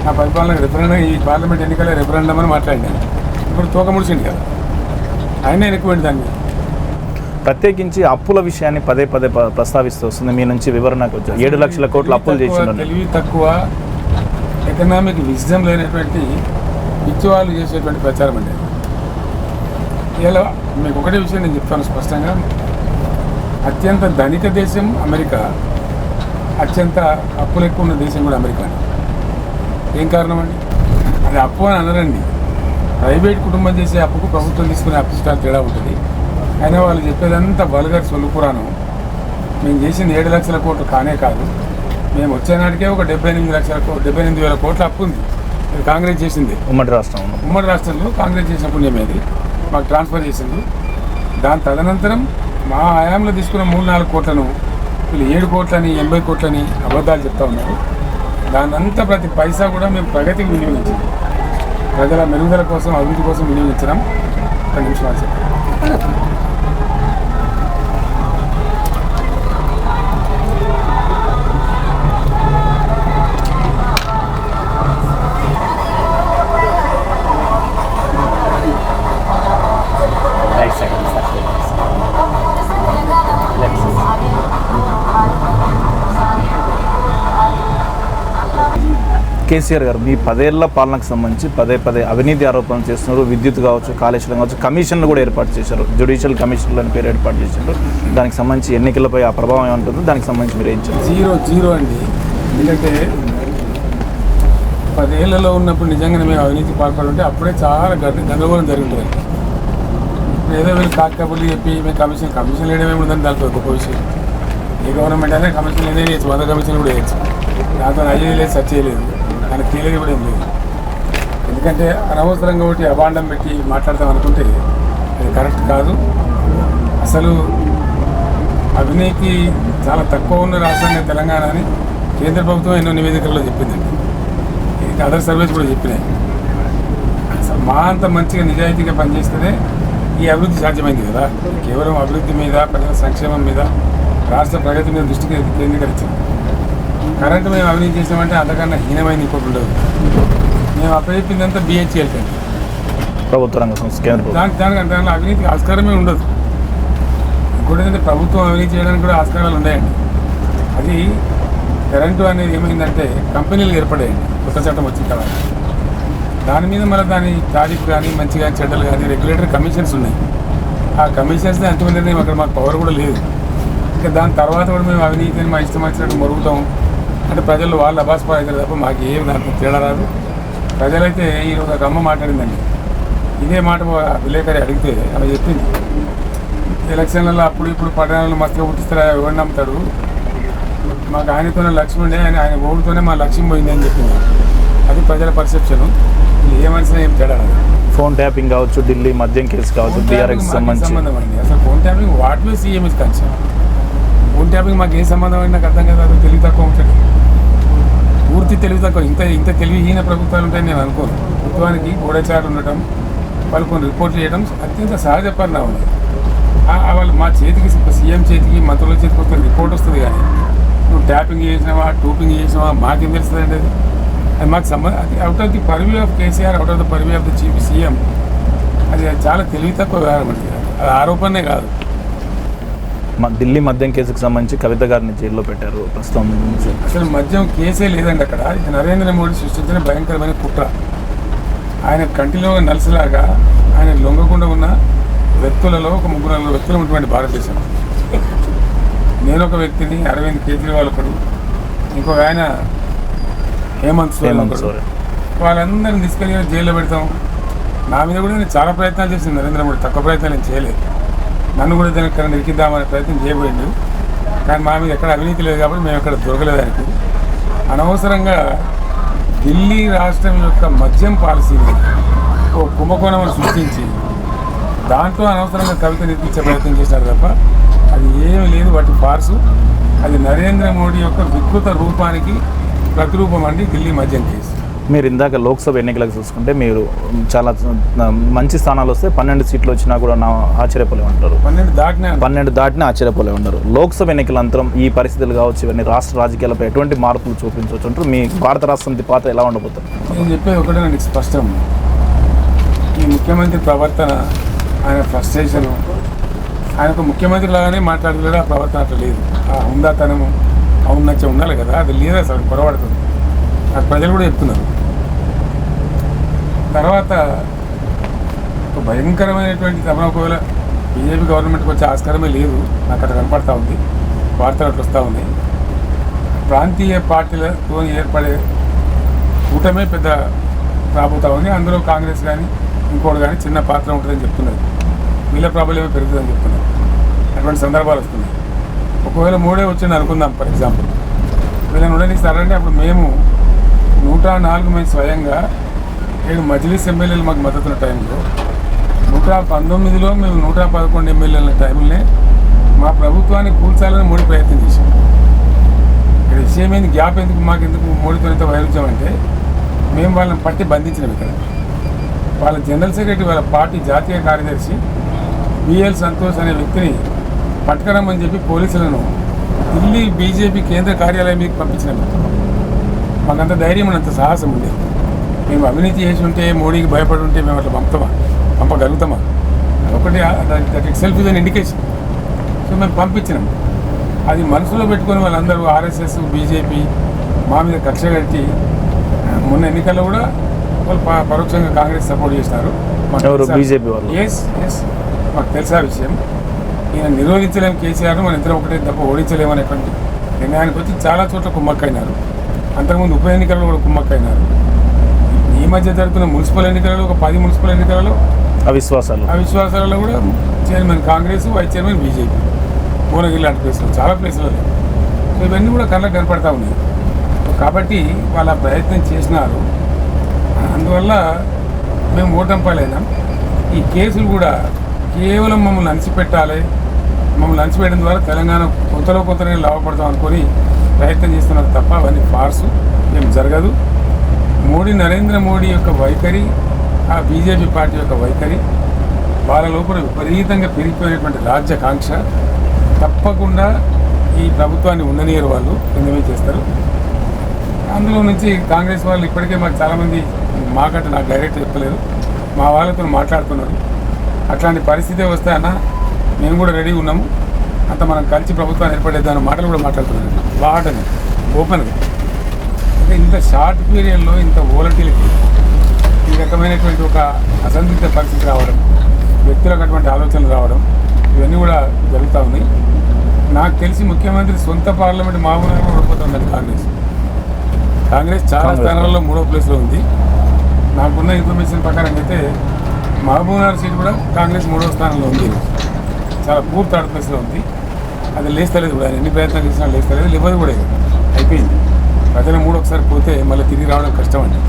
[SPEAKER 3] నా పరిపాలనకు రెఫరెండం, ఈ పార్లమెంట్ ఎన్నికల రెఫరెండం అని మాట్లాడినాను. ఇప్పుడు తోక ముడిచింది కదా, ఆయన ఎక్కువండి దాన్ని.
[SPEAKER 2] ప్రత్యేకించి అప్పుల విషయాన్ని పదే ప్రస్తావిస్తూ వస్తుంది. మీ నుంచి వివరణ 7 లక్షల కోట్ల అప్పులు చేసిండు.
[SPEAKER 3] తెలివి తక్కువ, ఎకనామిక్ విజ్డమ్ లేనటువంటి పిచ్చి వాళ్ళు చేసేటువంటి ప్రచారం అండి. ఇలా మీకు ఒకటే విషయం నేను చెప్తాను స్పష్టంగా. అత్యంత ధనిక దేశం అమెరికా, అత్యంత అప్పులు ఎక్కువ ఉన్న దేశం కూడా అమెరికా. ఏం కారణం అండి? అది అప్పు అని అనరండి. ప్రైవేట్ కుటుంబం చేసే అప్పుకు ప్రభుత్వం తీసుకునే అప్పు స్టార్ తేడా ఉంటుంది. అయినా వాళ్ళు చెప్పేదంతా వల్గర్ సొల్లు పురాణం. మేము చేసింది 7 లక్షల కోట్లు కానే కాదు. మేము వచ్చే నాటికే ఒక 78,000 కోట్ల అప్పు ఉంది. ఇది కాంగ్రెస్ చేసింది.
[SPEAKER 2] ఉమ్మడి
[SPEAKER 3] రాష్ట్రంలో కాంగ్రెస్ చేసిన పుణ్యమేది మాకు ట్రాన్స్ఫర్ చేసింది. దాని తదనంతరం మా హయాంలో తీసుకున్న 3-4 కోట్లను వీళ్ళు 7 కోట్లని 80 కోట్లని అబద్ధాలు చెప్తా ఉన్నారు. దానంతా ప్రతి పైసా కూడా మేము ప్రగతికి వినియోగించాం, ప్రజల మెరుగుదల కోసం, అభివృద్ధి కోసం వినియోగించడం. 2 నిమిషాలు చెప్పండి.
[SPEAKER 2] కేసీఆర్ గారు మీ 10 ఏళ్ల పాలనకు సంబంధించి పదే అవినీతి ఆరోపణలు చేస్తున్నారు. విద్యుత్ కావచ్చు, కాళేశ్వరం కావచ్చు, కమిషన్లు కూడా ఏర్పాటు చేశారు. జ్యుడిషియల్ కమిషన్లు అని పేరు ఏర్పాటు చేశారు. దానికి సంబంధించి ఎన్నికలపై ఆ ప్రభావం ఏమంటుందో దానికి సంబంధించి మీరు ఏం చేస్తారు?
[SPEAKER 3] జీరో అండి. ఎందుకంటే 10 ఏళ్లలో ఉన్నప్పుడు నిజంగానే మేము అవినీతి పాల్పడుంటే అప్పుడే చాలా గందరగోళం జరుగుతుంది. ఏదో వీళ్ళు కాకబుల్లి చెప్పి మేము కమిషన్ వేయడమే ఉందని దాంట్లో గొప్ప విషయం. ఏ గవర్నమెంట్ అయినా కమిషన్ ఏదైనా చేయొచ్చు, 100 కమిషన్లు కూడా వేయచ్చు. దాంతో అయ్యేది లేదు, సర్చ్ చేయలేదు, దానికి తేలేదు కూడా ఏం లేదు. ఎందుకంటే అనవసరంగా ఒకటి అభాండం పెట్టి మాట్లాడతాం అనుకుంటే అది కరెక్ట్ కాదు. అసలు అవినీతి చాలా తక్కువ ఉన్న రాష్ట్రంగా తెలంగాణ అని కేంద్ర ప్రభుత్వం ఎన్నో నివేదికల్లో చెప్పిందండి. ఇది అదర్ సర్వీస్ కూడా చెప్పినాయి. అసలు మా అంత మంచిగా నిజాయితీగా పనిచేస్తేనే ఈ అభివృద్ధి సాధ్యమైంది కదా. కేవలం అభివృద్ధి మీద, ప్రజల సంక్షేమం మీద, రాష్ట్ర ప్రగతి మీద దృష్టికి కేంద్రీకరించాం. కరెంటు మేము అవినీతి చేసామంటే అంతకన్నా హీనమైంది ఇంకోటి ఉండదు. మేము అప్పచెప్పిందంతా BHEL కండి,
[SPEAKER 2] ప్రభుత్వ రంగ సంస్థ,
[SPEAKER 3] దానికంటే అవినీతికి ఆస్కారమే ఉండదు. ఇంకోటి ఏంటంటే ప్రభుత్వం అవినీతి చేయడానికి కూడా ఆస్కారాలు ఉన్నాయండి. అది కరెంటు అనేది ఏమైందంటే కంపెనీలు ఏర్పడాయండి కొత్త చట్టం వచ్చిన తర్వాత. దాని మీద మళ్ళీ దాని తారీఫ్ కానీ, మంచి కానీ, చెడ్డలు కానీ, రెగ్యులేటరీ కమిషన్స్ ఉన్నాయి. ఆ కమిషన్స్ని అంతిమ నిర్ణయం అక్కడ మాకు పవర్ కూడా లేదు. ఇంకా దాని తర్వాత కూడా మేము అవినీతిని మా ఇష్టం వచ్చినట్టు మొరుగుతాం అంటే ప్రజలు వాళ్ళు అభాస్పాడతారు తప్ప మాకు ఏమి దాంట్లో తేడా రాదు. ప్రజలైతే ఈరోజు ఒక అమ్మ మాట్లాడిందండి, ఇదే మాట విలేకరి అడిగితే ఆమె చెప్పింది, ఎలక్షన్లలో అప్పుడు ఇప్పుడు పట్టణాలను మస్తుగా పుట్టిస్తారా, ఎవరిని నమ్ముతాడు, మాకు ఆయనతోనే లక్ష్యం ఉండే, ఆయన ఓటుతోనే మా లక్ష్యం పోయింది అని చెప్పింది. అది ప్రజల పర్సెప్షను. ఏ మనిషిని ఏం తేడా రాదు.
[SPEAKER 2] ఫోన్ ట్యాపింగ్ కావచ్చు, ఢిల్లీ మద్యం కేసు కావచ్చు, DRX
[SPEAKER 3] సంబంధం అండి. అసలు phone tapping what way CM is concern. Phone tapping మాకు ఏ సంబంధం అయినా నాకు అర్థం కాదు. అది తెలివి తక్కువ ఉంటుంది, పూర్తి తెలివి తక్కువ. ఇంత తెలివిహీన ప్రభుత్వాలు ఉంటాయని నేను అనుకోను. ప్రభుత్వానికి గూఢచారు ఉండటం, వాళ్ళు కొన్ని రిపోర్ట్లు చేయడం అత్యంత సహజ పరిణామం. వాళ్ళు మా చేతికి, సీఎం చేతికి, మంత్రుల చేతికి వస్తున్న రిపోర్ట్ వస్తుంది. కానీ నువ్వు ట్యాపింగ్ చేసినావా, టూపింగ్ చేసినావా మాకేం తెలుస్తుంది అండి. అది మాకు అది out of the purview of KCR, out of the purview of the chief CM. అది చాలా తెలివి తక్కువ వ్యవహారం అండి. అది ఆరోపణనే కాదు.
[SPEAKER 2] ఢిల్లీ మద్యం కేసుకు సంబంధించి కవిత గారిని జైల్లో పెట్టారు ప్రస్తుతం.
[SPEAKER 3] అసలు మద్యం కేసే లేదండి అక్కడ. ఇది నరేంద్ర మోడీ సృష్టించిన భయంకరమైన కుట్ర. ఆయన కంటిలో నలుసులాగా ఆయన లొంగకుండా ఉన్న వ్యక్తులలో ఒక 3-4 వ్యక్తులు ఉన్నటువంటి భారతదేశం. నేను ఒక వ్యక్తిని, అరవింద్ కేజ్రీవాల్ ఒకడు, ఇంకొక ఆయన హేమంత్ సోరెన్. వాళ్ళందరినీ తీసుకెళ్ళి జైల్లో పెడతాం. నా మీద కూడా నేను చాలా ప్రయత్నాలు చేసింది నరేంద్ర మోడీ, తక్కువ ప్రయత్నాలు నేను చేయలేదు. నన్ను కూడా దానికి నిరికిద్దామనే ప్రయత్నం చేయబోయింది. కానీ మా మీద ఎక్కడ అవినీతి లేదు కాబట్టి మేము ఎక్కడ దొరకలేదానికి. అనవసరంగా ఢిల్లీ రాష్ట్రం యొక్క మద్యం పాలసీని ఓ కుంభకోణం సృష్టించి దాంట్లో అనవసరంగా కవిత నిర్మించే ప్రయత్నం చేశారు తప్ప అది ఏమీ లేదు. వాటి ఫార్సు. అది నరేంద్ర మోడీ యొక్క వికృత రూపానికి ప్రతిరూపం అండి ఢిల్లీ మద్యం కేసు.
[SPEAKER 2] మీరు ఇందాక లోక్సభ ఎన్నికలకు చూసుకుంటే మీరు చాలా మంచి స్థానాలు వస్తే 12 సీట్లు వచ్చినా కూడా ఆశ్చర్యపోలే ఉంటారు. 12 దాటినా ఆశ్చర్యపోలే ఉంటారు. లోక్సభ ఎన్నికల అనంతరం ఈ పరిస్థితులు కావచ్చు ఇవన్నీ రాష్ట్ర రాజకీయాలపై ఎటువంటి మార్పులు చూపించవచ్చు అంటారు? మీ భారత రాష్ట్ర సమితి పాత్ర ఎలా ఉండబోతుంది?
[SPEAKER 3] నేను చెప్పేది ఒకటేనండి, స్పష్టం. ఈ ముఖ్యమంత్రి ప్రవర్తన, ఆయన ఫ్రస్ట్రేషను, ఆయన ఒక ముఖ్యమంత్రి లాగానే మాట్లాడలేడు. ఆ ప్రవర్తన అట్లా లేదు. ఆ ఉందాతనము ఔన్నత్యం ఉండాలి కదా, అది లేదు. అసలు పొరపడుతుంది. నాకు ప్రజలు కూడా చెప్తున్నారు. తర్వాత ఒక భయంకరమైనటువంటి తమ ఒకవేళ బీజేపీ గవర్నమెంట్కి వచ్చే ఆస్కారమే లేదు. నాకు అక్కడ కనపడతా ఉంది, వార్తలు అట్లా వస్తూ ఉన్నాయి. ప్రాంతీయ పార్టీలతో ఏర్పడే కూటమే పెద్ద రాబోతా ఉంది. అందులో కాంగ్రెస్ కానీ ఇంకోటి కానీ చిన్న పాత్ర ఉంటుందని చెప్తున్నారు. వీళ్ళ ప్రాబ్లమే పెరుగుతుందని చెప్తున్నారు. అటువంటి సందర్భాలు వస్తున్నాయి. ఒకవేళ మూడే వచ్చింది అనుకుందాం, ఫర్ ఎగ్జాంపుల్. వీళ్ళని ఉండనిస్తారంటే అప్పుడు మేము 104 మంది స్వయంగా 7 మజ్లిస్ ఎమ్మెల్యేలు మాకు మద్దతున్న టైంలో 119లో మేము 111 ఎమ్మెల్యేల టైంలోనే మా ప్రభుత్వాన్ని కూల్చాలని మోడీ ప్రయత్నం చేశాం. ఇక్కడ విషయం ఏంది, గ్యాప్ ఎందుకు, మాకెందుకు మోడీతో ఎంత వైరుధ్యం అంటే మేము వాళ్ళని పట్టి బంధించినాం. ఇక్కడ వాళ్ళ జనరల్ సెక్రటరీ, వాళ్ళ పార్టీ జాతీయ కార్యదర్శి బిఎల్ సంతోష్ అనే వ్యక్తిని పట్టుకరమ్మని చెప్పి పోలీసులను ఢిల్లీ బీజేపీ కేంద్ర కార్యాలయం మీకు పంపించినాం. మాకంత ధైర్యం, అంత సాహసం ఉండేది. మేము అవినీతి చేసి ఉంటే, మోడీకి భయపడి ఉంటే మేము అట్లా పంపగలుగుతామా? ఒకటి that it self is an indication. So మేము పంపించినాం. అది మనసులో పెట్టుకొని వాళ్ళందరూ ఆర్ఎస్ఎస్, బీజేపీ మా మీద కక్ష కట్టి మొన్న ఎన్నికల్లో కూడా వాళ్ళు పరోక్షంగా కాంగ్రెస్ సపోర్ట్ చేసినారు.
[SPEAKER 2] బీజేపీ వాళ్ళు
[SPEAKER 3] మాకు తెలుసా విషయం. ఈయన నిరోధించలేము కేసీఆర్, మన ఇద్దరం ఒకటే తప్ప ఓడించలేమనేటువంటి నిర్ణయానికి వచ్చి చాలా చోట్ల కుమ్మక్కైనారు. అంతకుముందు ఉప ఎన్నికల్లో కూడా కుమ్మక్కైనారు. ఈ మధ్య జరుగుతున్న మున్సిపల్ ఎన్నికలలో ఒక 10 మున్సిపల్ ఎన్నికలలో అవిశ్వాసాలలో కూడా chairman Congress, vice chairman BJP, Bhuvanagiri లాంటి ప్లేసులు, చాలా ప్లేసులలో. సో ఇవన్నీ కూడా కళ్ళకు కనపడతా ఉన్నాయి. కాబట్టి వాళ్ళ ప్రయత్నం చేసినారు. అందువల్ల మేము ఓటమి పాలైనాం. ఈ కేసులు కూడా కేవలం మమ్మల్ని అణిచిపెట్టాలి, మమ్మల్ని అణిచిపెట్టడం ద్వారా తెలంగాణ కొంతనే లాభపడతాం అనుకొని ప్రయత్నం చేస్తున్నారు తప్ప అవన్నీ ఫార్సు, ఏం జరగదు. నరేంద్ర మోడీ యొక్క వైఖరి, ఆ బీజేపీ పార్టీ యొక్క వైఖరి, వాళ్ళ లోపల విపరీతంగా పెరిగిపోయినటువంటి రాజ్యాకాంక్ష తప్పకుండా ఈ ప్రభుత్వాన్ని ఉండనీయరు. వాళ్ళు ఎందుమే చేస్తారు. అందులో నుంచి కాంగ్రెస్ వాళ్ళు ఇప్పటికే మాకు చాలామంది, మాకంటే నాకు డైరెక్ట్ చెప్పలేదు, మా వాళ్ళతో మాట్లాడుతున్నారు. అట్లాంటి పరిస్థితి వస్తే అన్న మేము కూడా రెడీ ఉన్నాము, అంత మనం కలిసి ప్రభుత్వాన్ని ఏర్పడేద్దామన్న మాటలు కూడా మాట్లాడుతున్నారు. బాగుంటుంది ఓపెన్గా. అంటే ఇంత షార్ట్ పీరియడ్లో ఇంత వోలటిలిటీ, ఈ రకమైనటువంటి ఒక అసందిగ్ధ పరిస్థితి రావడం, వ్యక్తులకు అటువంటి ఆలోచనలు రావడం, ఇవన్నీ కూడా జరుగుతూ ఉన్నాయి. నాకు తెలిసి ముఖ్యమంత్రి సొంత పార్లమెంట్ మహబూబ్నగర్ కూడా ఓడిపోతుంది. కాంగ్రెస్ చాలా స్థానాల్లో 3వ ప్లేస్లో ఉంది. నాకున్న ఇన్ఫర్మేషన్ ప్రకారం అయితే మహబూబ్నగర్ సీట్ కూడా కాంగ్రెస్ 3వ స్థానంలో ఉంది. చాలా పూర్తి 3rd ప్లేస్లో ఉంది. అది లేస్తలేదు కూడా, ఎన్ని ప్రయత్నాలు చేసినా లేస్తలేదు, లేవదు కూడా. అయిపోయింది. ప్రజల 3 ఒకసారి పోతే మళ్ళీ తిరిగి రావడం కష్టం అండి.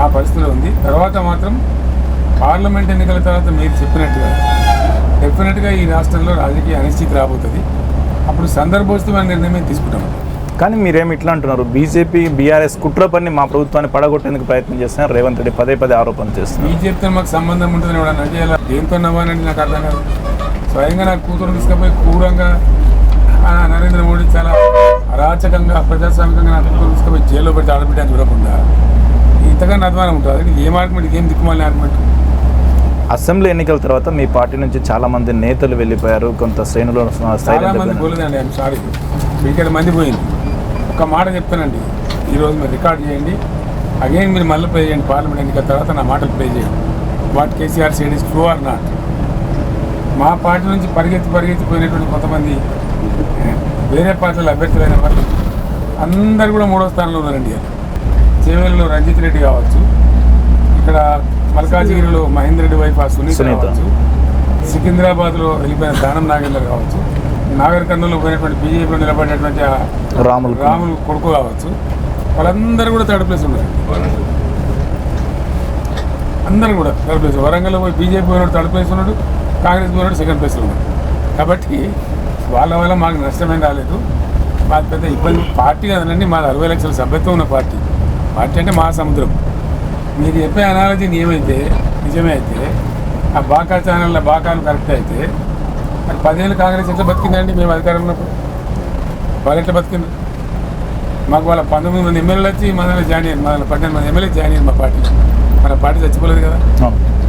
[SPEAKER 3] ఆ పరిస్థితిలో ఉంది. తర్వాత మాత్రం పార్లమెంట్ ఎన్నికల తర్వాత మీరు చెప్పినట్టుగా డెఫినెట్గా ఈ రాష్ట్రంలో రాజకీయ అనిశ్చితి రాబోతుంది. అప్పుడు సందర్భోచితమైన నిర్ణయం తీసుకుంటాం.
[SPEAKER 2] కానీ మీరేమి ఇట్లా అంటున్నారు, బీజేపీ బీఆర్ఎస్ కుట్ర పని మా ప్రభుత్వాన్ని పడగొట్టేందుకు ప్రయత్నం చేస్తున్నారు, రేవంత్ రెడ్డి పదే ఆరోపణలు చేస్తున్నారు.
[SPEAKER 3] బీజేపీతో మాకు సంబంధం ఉంటుందని కూడా అంటే ఇలా దేంతో నవ్వానండి నాకు అర్థం కాదు. స్వయంగా నాకు కూతురు తీసుకుపోయి క్రూరంగా నరేంద్ర మోడీ చాలా అరాచకంగా ప్రజాస్వామికంగా నా కూతురు తీసుకుపోయి జైల్లో పెట్టి ఆడబిడ్డని చూడకుండా ఇంతగా అధ్వానం ఉంటుంది. అది ఏం ఆర్గ్యుమెంట్, ఏం దిక్కుమాలి ఆర్గ్యుమెంట్.
[SPEAKER 2] అసెంబ్లీ ఎన్నికల తర్వాత మీ పార్టీ నుంచి చాలా మంది నేతలు వెళ్ళిపోయారు, కొంత శ్రేణులు
[SPEAKER 3] చాలా మంది పోలేదండి. ఐఎమ్ సారీ, ఇక్కడ మంది పోయింది. ఒక మాట చెప్తానండి, ఈరోజు మీరు రికార్డ్ చేయండి, అగైన్ మీరు మళ్ళీ ప్లే చేయండి. పార్లమెంట్ ఎన్నికల తర్వాత నా మాటలు ప్లే చేయండి. What KCR side is true or not. మా పార్టీ నుంచి పరిగెత్తిపోయినటువంటి కొంతమంది వేరే పార్టీల అభ్యర్థులైన వాళ్ళు అందరు కూడా 3వ స్థానంలో ఉన్నారండి. చేవేలలో రంజిత్ రెడ్డి కావచ్చు, ఇక్కడ మల్కాజిగిరిలో మహేందర్ రెడ్డి వైఫ్ సునీత కావచ్చు, సికింద్రాబాద్లో వెళ్ళిపోయిన దానం నాగేంద్ర కావచ్చు, నాగర్ కర్నూలులో పోయినటువంటి బీజేపీలో నిలబడినటువంటి రాములు కొడుకు కావచ్చు, వాళ్ళందరూ కూడా 3rd ప్లేస్ ఉన్నారు. అందరూ కూడా 3rd ప్లేస్. వరంగల్లో పోయి బీజేపీ పోయినాడు 3rd ప్లేస్ ఉన్నాడు, కాంగ్రెస్ పోయినాడు 2nd ప్లేస్లో ఉన్నాడు. కాబట్టి వాళ్ళ వల్ల మాకు నష్టమేం రాలేదు. మాకు పెద్ద ఇబ్బంది పార్టీ కదండి, మాది 60 లక్షల సభ్యత్వం ఉన్న పార్టీ. పార్టీ అంటే మహాసముద్రం. మీరు చెప్పే అనాలజీ నిజమే అయితే ఆ బాకా ఛానళ్ళ బాకాలు కరెక్ట్ అయితే మరి 10 ఏళ్ళు కాంగ్రెస్ ఎట్లా బతికిందండి? మేము అధికారం ఉన్నప్పుడు వాళ్ళు ఎట్లా బతికింది? మాకు వాళ్ళ 19 మంది ఎమ్మెల్యేలు వచ్చి మన జాయిన్ అయ్యారు, మన 18 మంది ఎమ్మెల్యే జాయిన్ అయ్యారు మా పార్టీ. మన పార్టీ చచ్చిపోలేదు కదా.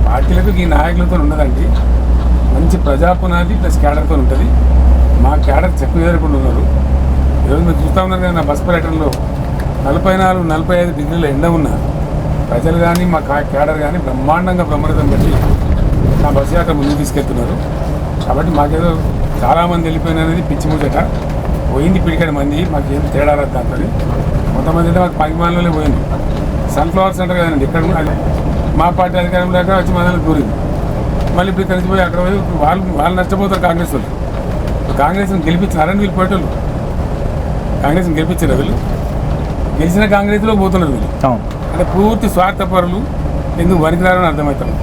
[SPEAKER 3] పార్టీలకు ఈ నాయకులతో ఉండదండి. మంచి ప్రజాపునాది ప్లస్ క్యాడర్తో ఉంటుంది. మా క్యాడర్ చెక్కు ఎదురకుండా ఉన్నారు. ఈరోజు మీరు చూస్తూ ఉన్నారు కదా, నా బస్ పర్యటనలో 44-45 డిగ్రీల ఎండ ఉన్న ప్రజలు కానీ మా క్యాడర్ కానీ బ్రహ్మాండంగా బ్రహ్మరథం పెట్టి నా బస్సు యాత్ర ముందుకు తీసుకెళ్తున్నారు. కాబట్టి మాకేదో చాలామంది వెళ్ళిపోయినది పిచ్చి ముచ్చట. పోయింది పిడికడి మంది, మాకు ఏం తేడా రాదు దాంతో. కొంతమంది అయితే మాకు పనిమాలలో పోయింది. సన్ఫ్లవర్స్ అంటారు కదండి, ఇక్కడ అది మా పార్టీ అధికారం లేక వచ్చి మనలో దూరింది. మళ్ళీ ఇప్పుడు కలిసిపోయి అక్కడ పోయి వాళ్ళు నష్టపోతారు కాంగ్రెస్ వాళ్ళు. కాంగ్రెస్ని గెలిపించినారని వీళ్ళు పోయేటోళ్ళు. కాంగ్రెస్ని గెలిపించారు వీళ్ళు, గెలిచిన కాంగ్రెస్లో పోతున్నారు వీళ్ళు. అంటే పూర్తి స్వార్థపరులు, ఎందుకు వనికినారని అర్థమవుతారు.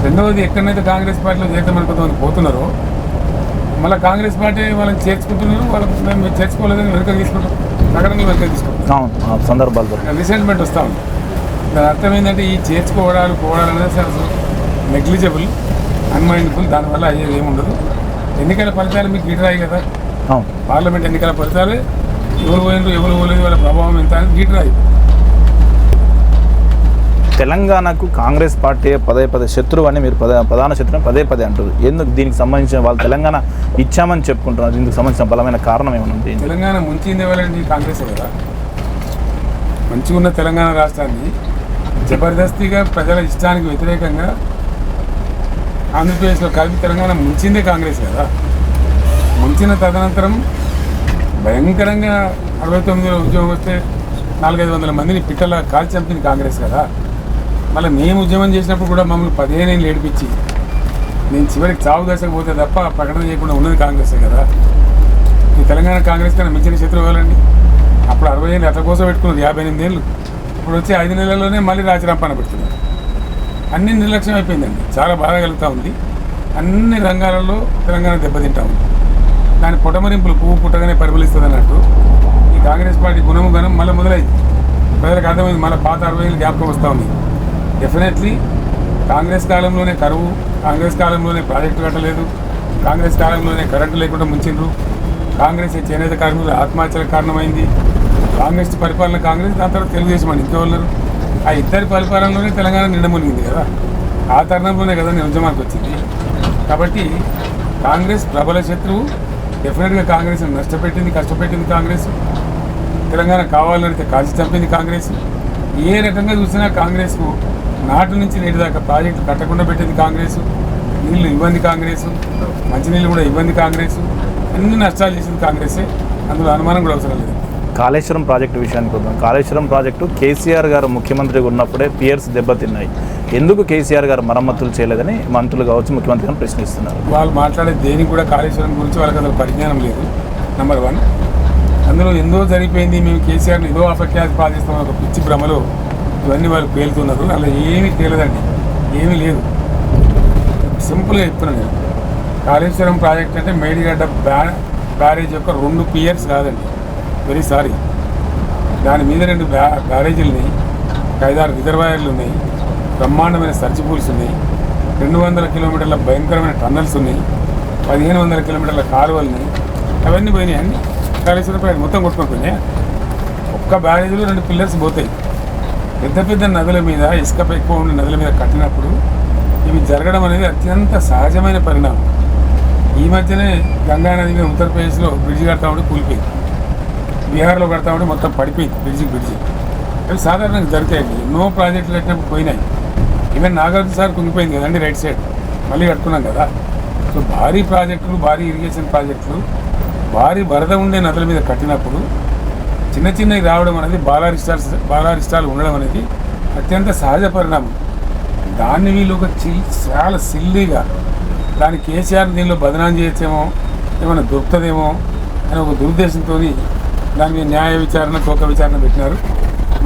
[SPEAKER 3] రెండవది, ఎక్కడైతే కాంగ్రెస్ పార్టీలో చేద్దామని కొంతమంది పోతున్నారో మళ్ళీ కాంగ్రెస్ పార్టీ వాళ్ళని చేర్చుకుంటున్నారు. వాళ్ళకి మేము చేర్చుకోలేదని వెనుక తీసుకుంటాం, ప్రకటనలు వెనుక తీసుకుంటాం.
[SPEAKER 2] సందర్భాలు
[SPEAKER 3] రిసెంట్మెంట్ వస్తూ ఉంది. దాని అర్థం ఏంటంటే ఈ చేర్చుకోవడాలు అనేది అసలు నెగ్లిజిబుల్, అన్మైండ్ఫుల్. దానివల్ల అయ్యేది ఏముండదు. ఎన్నికల ఫలితాలు మీకు గీటరాయి కదా. పార్లమెంట్ ఎన్నికల ఫలితాలు ఎవరు పోయినారు ఎవరు పోలేదు వాళ్ళ ప్రభావం ఎంత అని గీటరాయి.
[SPEAKER 2] తెలంగాణకు కాంగ్రెస్ పార్టీ పదే శత్రువు అని మీరు ప్రధాన శత్రువు పదే అంటారు. ఎందుకు దీనికి సంబంధించిన వాళ్ళు తెలంగాణ ఇచ్చామని చెప్పుకుంటున్నారు? దీనికి సంబంధించిన బలమైన కారణం ఏమైనా ఉంది?
[SPEAKER 3] తెలంగాణ ముంచింది ఎవరండి? కాంగ్రెస్ కదా. మంచిగా ఉన్న తెలంగాణ రాష్ట్రాన్ని జబర్దస్తిగా ప్రజల ఇష్టానికి వ్యతిరేకంగా ఆంధ్రప్రదేశ్లో కలిపి తెలంగాణ ముంచిందే కాంగ్రెస్ కదా. ముంచిన తదనంతరం భయంకరంగా 69లో ఉద్యోగం వస్తే 400-500 మందిని పిట్టల కాల్చి చంపింది కాంగ్రెస్ కదా. మళ్ళీ మేము ఉద్యమం చేసినప్పుడు కూడా మమ్మల్ని 15 ఏళ్ళు ఏడిపించి నేను చివరికి చావు దశకు పోతే తప్ప ప్రకటన చేయకుండా ఉన్నది కాంగ్రెసే కదా. ఈ తెలంగాణ కాంగ్రెస్ కన్నా మించిన శత్రువు ఇవ్వాలండి. అప్పుడు 60 ఏళ్ళు అట్ల కోసం పెట్టుకున్నారు, 58 ఏళ్ళు. ఇప్పుడు వచ్చి 5 నెలల్లోనే మళ్ళీ రాజరాంపాన పెడుతున్నారు. అన్ని నిర్లక్ష్యం అయిపోయిందండి. చాలా బాధ కలుగుతూ ఉంది. అన్ని రంగాలలో తెలంగాణ దెబ్బతింటా ఉంది. దాని పొటమరింపులు పువ్వు పుట్టగానే పరిమళిస్తుంది అన్నట్టు ఈ కాంగ్రెస్ పార్టీ గుణము గణం మళ్ళీ మొదలైంది. ప్రజలకు అర్థమైంది, మళ్ళీ పాత 60 ఏళ్ళు జ్ఞాపకం వస్తూ ఉంది. డెఫినెట్లీ కాంగ్రెస్ కాలంలోనే కరువు, కాంగ్రెస్ కాలంలోనే ప్రాజెక్టు కట్టలేదు, కాంగ్రెస్ కాలంలోనే కరెంటు లేకుండా ముంచిండ్రు, కాంగ్రెస్ చేనేత కార్మికులు ఆత్మహత్యలకు కారణమైంది. కాంగ్రెస్ పరిపాలన కాంగ్రెస్, దాని తర్వాత తెలుగుదేశం అని ఇంకెవరు. ఆ ఇద్దరి పరిపాలనలోనే తెలంగాణ నిండమునిగింది కదా. ఆ తరుణంలోనే కదా ఉద్యమానికి వచ్చింది. కాబట్టి కాంగ్రెస్ ప్రబల శత్రువు. డెఫినెట్గా కాంగ్రెస్ నష్టపెట్టింది, కష్టపెట్టింది కాంగ్రెస్. తెలంగాణ కావాలనితే కాల్చి చంపింది కాంగ్రెస్. ఏ రకంగా చూసినా కాంగ్రెస్కు నాటు నుంచి నేటి దాకా ప్రాజెక్టులు కట్టకుండా పెట్టింది కాంగ్రెస్. నీళ్లు ఇబ్బంది కాంగ్రెస్, మంచినీళ్ళు కూడా ఇబ్బంది కాంగ్రెస్. అన్ని నష్టాలు చేసింది కాంగ్రెసే, అందులో అనుమానం కూడా అవసరం లేదు.
[SPEAKER 2] కాళేశ్వరం ప్రాజెక్టు విషయానికి వద్దాం. కాళేశ్వరం ప్రాజెక్టు కేసీఆర్ గారు ముఖ్యమంత్రిగా ఉన్నప్పుడే పియర్స్ దెబ్బతిన్నాయి. ఎందుకు కేసీఆర్ గారు మరమ్మతులు చేయలేదని మంత్రులు కావచ్చు ముఖ్యమంత్రి గారు ప్రశ్నిస్తున్నారు.
[SPEAKER 3] వాళ్ళు మాట్లాడే దేనికి కూడా కాళేశ్వరం గురించి వాళ్ళకి అసలు పరిజ్ఞానం లేదు. నెంబర్ 1, అందులో ఎందో జరిగిపోయింది, మేము కేసీఆర్ని ఏదో అపఖ్యాతి పాటిస్తామని ఒక పిచ్చి భ్రమలో ఇవన్నీ వాళ్ళు పేలుతున్నారు. అలా ఏమీ తేలదండి, ఏమీ లేదు. సింపుల్గా చెప్తున్నాను నేను. కాళేశ్వరం ప్రాజెక్ట్ అంటే మేడిగడ్డ బ్యారేజ్ యొక్క 2 పియర్స్ కాదండి. Very sorry. దాని మీద 2 బ్యారేజీలు ఉన్నాయి, 5-6 రిజర్వాయర్లు ఉన్నాయి, బ్రహ్మాండమైన సర్చ్ పూల్స్ ఉన్నాయి, 200 కిలోమీటర్ల భయంకరమైన టన్నల్స్ ఉన్నాయి, 1500 కిలోమీటర్ల కాలువలు ఉన్నాయి. అవన్నీ పోయినాయి. అన్ని కాళేశ్వరం ప్రాజెక్ట్ మొత్తం కొట్టుకొని పోయినాయి. ఒక్క బ్యారేజీలో 2 పిల్లర్స్ పోతాయి. పెద్ద పెద్ద నదుల మీద, ఇసుక ఎక్కువ ఉన్న నదుల మీద కట్టినప్పుడు ఇవి జరగడం అనేది అత్యంత సహజమైన పరిణామం. ఈ మధ్యనే గంగా నది మీద ఉత్తరప్రదేశ్లో బ్రిడ్జి కడతా ఉంటే కూలిపోయింది, బీహార్లో కడతా ఉంటే మొత్తం పడిపోయింది బ్రిడ్జి. అవి సాధారణంగా జరుగుతాయండి. ఎన్నో ప్రాజెక్టులు కట్టినప్పుడు పోయినాయి. ఈవెన్ నాగార్జున సార్ కుంగిపోయింది కదండి రైట్ సైడ్, మళ్ళీ కట్టుకున్నాం కదా. సో భారీ ప్రాజెక్టులు, భారీ ఇరిగేషన్ ప్రాజెక్టులు, భారీ వరద ఉండే నదుల మీద కట్టినప్పుడు చిన్నవి రావడం అనేది బాలారిష్టాలు ఉండడం అనేది అత్యంత సహజ పరిణామం. దాన్ని వీళ్ళు ఒక చాలా సిల్లీగా దాని కేసీఆర్ దీనిలో బదనాం చేయొచ్చేమో, ఏమైనా దొరుకుతుందేమో అని ఒక దురుద్దేశంతో దాని మీద న్యాయ విచారణ, తోక విచారణ పెట్టినారు.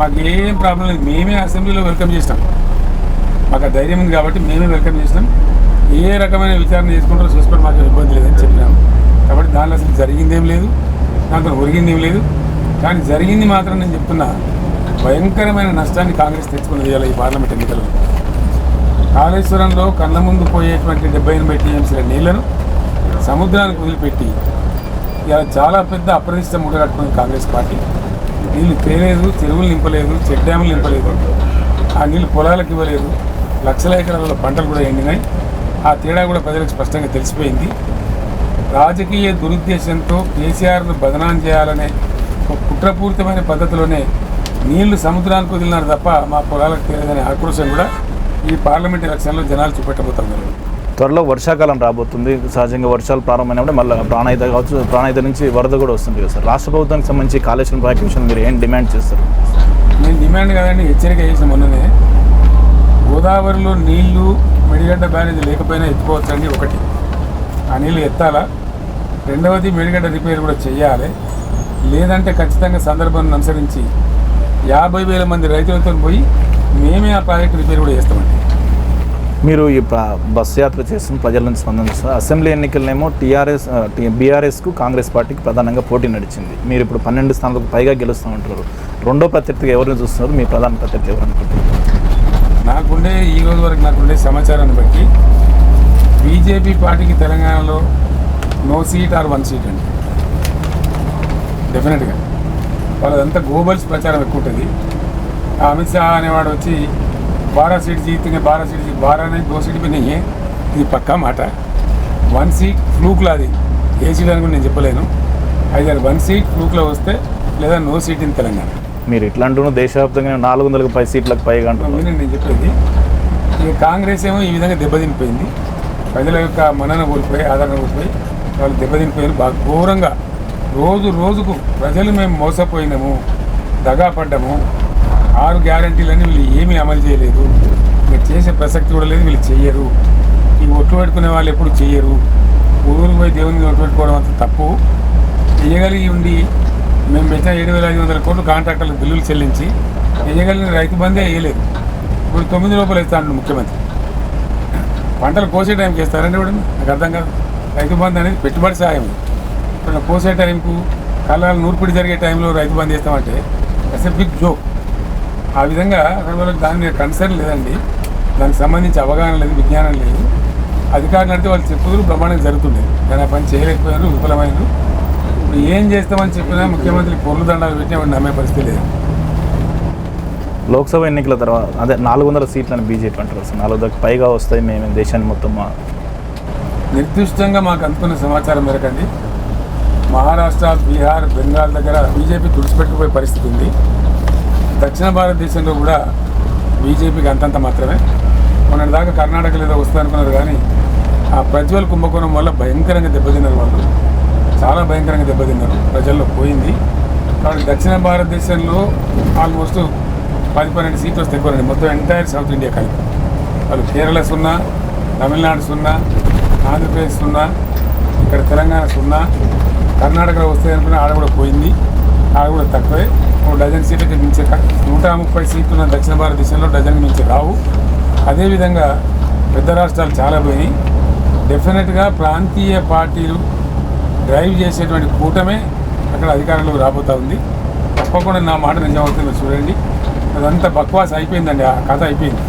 [SPEAKER 3] మాకు ఏం ప్రాబ్లం లేదు. మేమే అసెంబ్లీలో వెల్కమ్ చేసినాం. మాకు ఆ ధైర్యం ఉంది కాబట్టి మేమే వెల్కమ్ చేసినాం. ఏ రకమైన విచారణ చేసుకుంటారో చేసుకోవడం మాకు ఇబ్బంది లేదని చెప్పినాం. కాబట్టి దానిలో అసలు జరిగిందేం లేదు, దాంట్లో ఒరిగిందేం లేదు. కానీ జరిగింది మాత్రం నేను చెప్తున్నా, భయంకరమైన నష్టాన్ని కాంగ్రెస్ తెచ్చుకున్నది ఇవాళ ఈ పార్లమెంట్ ఎన్నికల్లో. కాళేశ్వరంలో కళ్ళ ముందు పోయేటువంటి 78 టీఎంసీల నీళ్లను సముద్రానికి వదిలిపెట్టి ఇలా చాలా పెద్ద అప్రదిష్ట మూట కట్టుకుంది కాంగ్రెస్ పార్టీ. నీళ్లు తేలేదు, చెరువులు నింపలేదు, చెక్ డ్యాములు నింపలేదు, ఆ నీళ్లు పొలాలకు ఇవ్వలేదు, లక్షల ఎకరాల పంటలు కూడా ఎండినాయి. ఆ తేడా కూడా ప్రజలకు స్పష్టంగా తెలిసిపోయింది. రాజకీయ దురుద్దేశంతో కేసీఆర్ను బదనాం చేయాలనే ఒక కుట్రపూరితమైన పద్ధతిలోనే నీళ్లు సముద్రానికి వదిలినారు తప్ప మా పొలాలకు తేలేదనే ఆక్రోశం కూడా ఈ పార్లమెంట్ ఎలక్షన్లో జనాలు చూపెట్టబోతున్నారు.
[SPEAKER 2] త్వరలో వర్షాకాలం రాబోతుంది. సహజంగా వర్షాలు ప్రారంభమైనప్పుడు మళ్ళీ ప్రాణాయిత కావచ్చు, ప్రాణాయిత నుంచి వరద కూడా వస్తుంది కదా సార్. రాష్ట్ర ప్రభుత్వానికి సంబంధించి కాళేశ్వరం ప్రాజెక్టు విషయంలో మీరు ఏం డిమాండ్ చేస్తారు?
[SPEAKER 3] నేను డిమాండ్ కాదండి, హెచ్చరిక చేసిన మొన్ననే. గోదావరిలో నీళ్లు మెడిగడ్డ బ్యారేజ్ లేకపోయినా ఎత్తుకోవచ్చండి. ఒకటి, ఆ నీళ్ళు ఎత్తాలా. రెండవది, మెడిగడ్డ రిపేర్ కూడా చేయాలి. లేదంటే ఖచ్చితంగా సందర్భాన్ని అనుసరించి 50,000 మంది రైతులతో పోయి మేమే ఆ ప్రాజెక్ట్ రిపేర్ కూడా చేస్తామండి.
[SPEAKER 2] మీరు ఈ బస్సు యాత్ర చేస్తున్న ప్రజల నుంచి స్పందిస్తారు. అసెంబ్లీ ఎన్నికలనేమో బీఆర్ఎస్కు కాంగ్రెస్ పార్టీకి ప్రధానంగా పోటీ నడిచింది. మీరు ఇప్పుడు 12 స్థానాలకు పైగా గెలుస్తూ ఉంటారు. రెండో ప్రత్యర్థిగా ఎవరిని చూస్తున్నారు? మీ ప్రధాన ప్రత్యర్థి ఎవరు అనుకుంటున్నారు?
[SPEAKER 3] నాకుండే ఈ రోజు వరకు నాకుండే సమాచారాన్ని బట్టి బీజేపీ పార్టీకి తెలంగాణలో నో సీట్ ఆర్ 1 సీట్ అండి. డెఫినెట్గా వాళ్ళదంతా గోబల్స్ ప్రచారం ఎక్కువ ఉంటుంది. అమిత్ షా అనేవాడు వచ్చి 12 सीट जीतेंगे, 12 नहीं 2 सीट भी नहीं है, ఇది పక్కా మాట. 1 సీట్ ఫ్లూక్లో, అది ఏ సీట్ అని కూడా నేను చెప్పలేను. అయితే 1 సీట్ ఫ్లూక్లో వస్తే లేదా నో సీట్ ఇన్ తెలంగాణ.
[SPEAKER 2] మీరు ఇట్లా అంటున్న దేశవ్యాప్తంగా 400కు పై సీట్లకు పైగా అంటున్నారు.
[SPEAKER 3] నేను చెప్పేది ఇక కాంగ్రెస్ ఏమో ఈ విధంగా దెబ్బతినిపోయింది. ప్రజల యొక్క మన్నన కోల్పోయి, ఆదరణ కోల్పోయి వాళ్ళు దెబ్బతినిపోయారు బాగా ఘోరంగా. రోజుకు ప్రజలు మేము మోసపోయినాము, దగా పడ్డాము, 6 గ్యారంటీలని వీళ్ళు ఏమీ అమలు చేయలేదు, మీరు చేసే ప్రసక్తి కూడా లేదు, వీళ్ళు చెయ్యరు, ఈ ఒట్లు పెట్టుకునే వాళ్ళు ఎప్పుడు చెయ్యరు, ఊరికి పోయి దేవుని ఒట్లు పెట్టుకోవడం అంత తప్పు. చెయ్యగలిగి ఉండి మేము పెట్టిన 7,500 కోట్లు కాంట్రాక్టర్లకు బిల్లులు చెల్లించి వేయగలిగిన రైతు బందే వేయలేదు. ఇప్పుడు 9 రూపాయలు ఇస్తాను ముఖ్యమంత్రి. పంటలు కోసే టైంకి వేస్తారంటే కూడా నాకు అర్థం కాదు. రైతు బంధు అనేది పెట్టుబడి సాయం. ఇప్పుడు కోసే టైంకు కళ్ళాలు నూర్పిడి జరిగే టైంలో రైతు బంధు వేస్తామంటే అసలు బిగ్ జోక్. ఆ విధంగా వాళ్ళకి దాని మీద కన్సర్న్ లేదండి, దానికి సంబంధించి అవగాహన లేదు, విజ్ఞానం లేదు. అధికారులు అంటే వాళ్ళు చెప్పులు బ్రహ్మాండంగా జరుగుతుండేది, కానీ ఆ పని చేయలేకపోయారు, విఫలమైనరు. ఇప్పుడు ఏం చేస్తామని చెప్పినా ముఖ్యమంత్రి పొర్లు దండాలు పెట్టినా వాడు నమ్మే పరిస్థితి లేదు.
[SPEAKER 2] లోక్సభ ఎన్నికల తర్వాత అదే 400 సీట్లను బీజేపీ అంటారు. 400కు పైగా వస్తాయి మేము దేశాన్ని మొత్తం.
[SPEAKER 3] నిర్దిష్టంగా మాకు అందుకున్న సమాచారం మేరకండి మహారాష్ట్ర, బీహార్, బెంగాల్ దగ్గర బీజేపీ తుడిచిపెట్టుకుపోయే పరిస్థితి ఉంది. దక్షిణ భారతదేశంలో కూడా బీజేపీకి అంతంత మాత్రమే. మొన్నటి దాకా కర్ణాటకలో ఏదో వస్తుందనుకున్నారు, కానీ ఆ ప్రజ్వల్ కుంభకోణం వల్ల భయంకరంగా దెబ్బతిన్నారు. వాళ్ళు చాలా భయంకరంగా దెబ్బతిన్నారు, ప్రజల్లో పోయింది. కాబట్టి దక్షిణ భారతదేశంలో ఆల్మోస్ట్ 10-12 సీట్లు వస్తే ఎక్కువ, మొత్తం ఎంటైర్ సౌత్ ఇండియా కలిపి. వాళ్ళు కేరళ 0, తమిళనాడు 0, ఆంధ్రప్రదేశ్ 0, ఇక్కడ తెలంగాణ 0, కర్ణాటకలో వస్తే అనుకున్నా ఆడ కూడా పోయింది, ఆడ కూడా తక్కువే. 1 డజన్ సీట్లకి మించే 130 సీట్లు ఉన్న దక్షిణ భారతదేశంలో డజన్కి మించి రావు. అదేవిధంగా పెద్ద రాష్ట్రాలు చాలా పోయినాయి. డెఫినెట్గా ప్రాంతీయ పార్టీలు డ్రైవ్ చేసేటువంటి కూటమే అక్కడ అధికారంలోకి రాబోతూ ఉంది. తప్పకుండా నా మాట నిజమవుతుంది, చూడండి. అదంతా బక్వాస్ అయిపోయిందండి, ఆ కథ అయిపోయింది.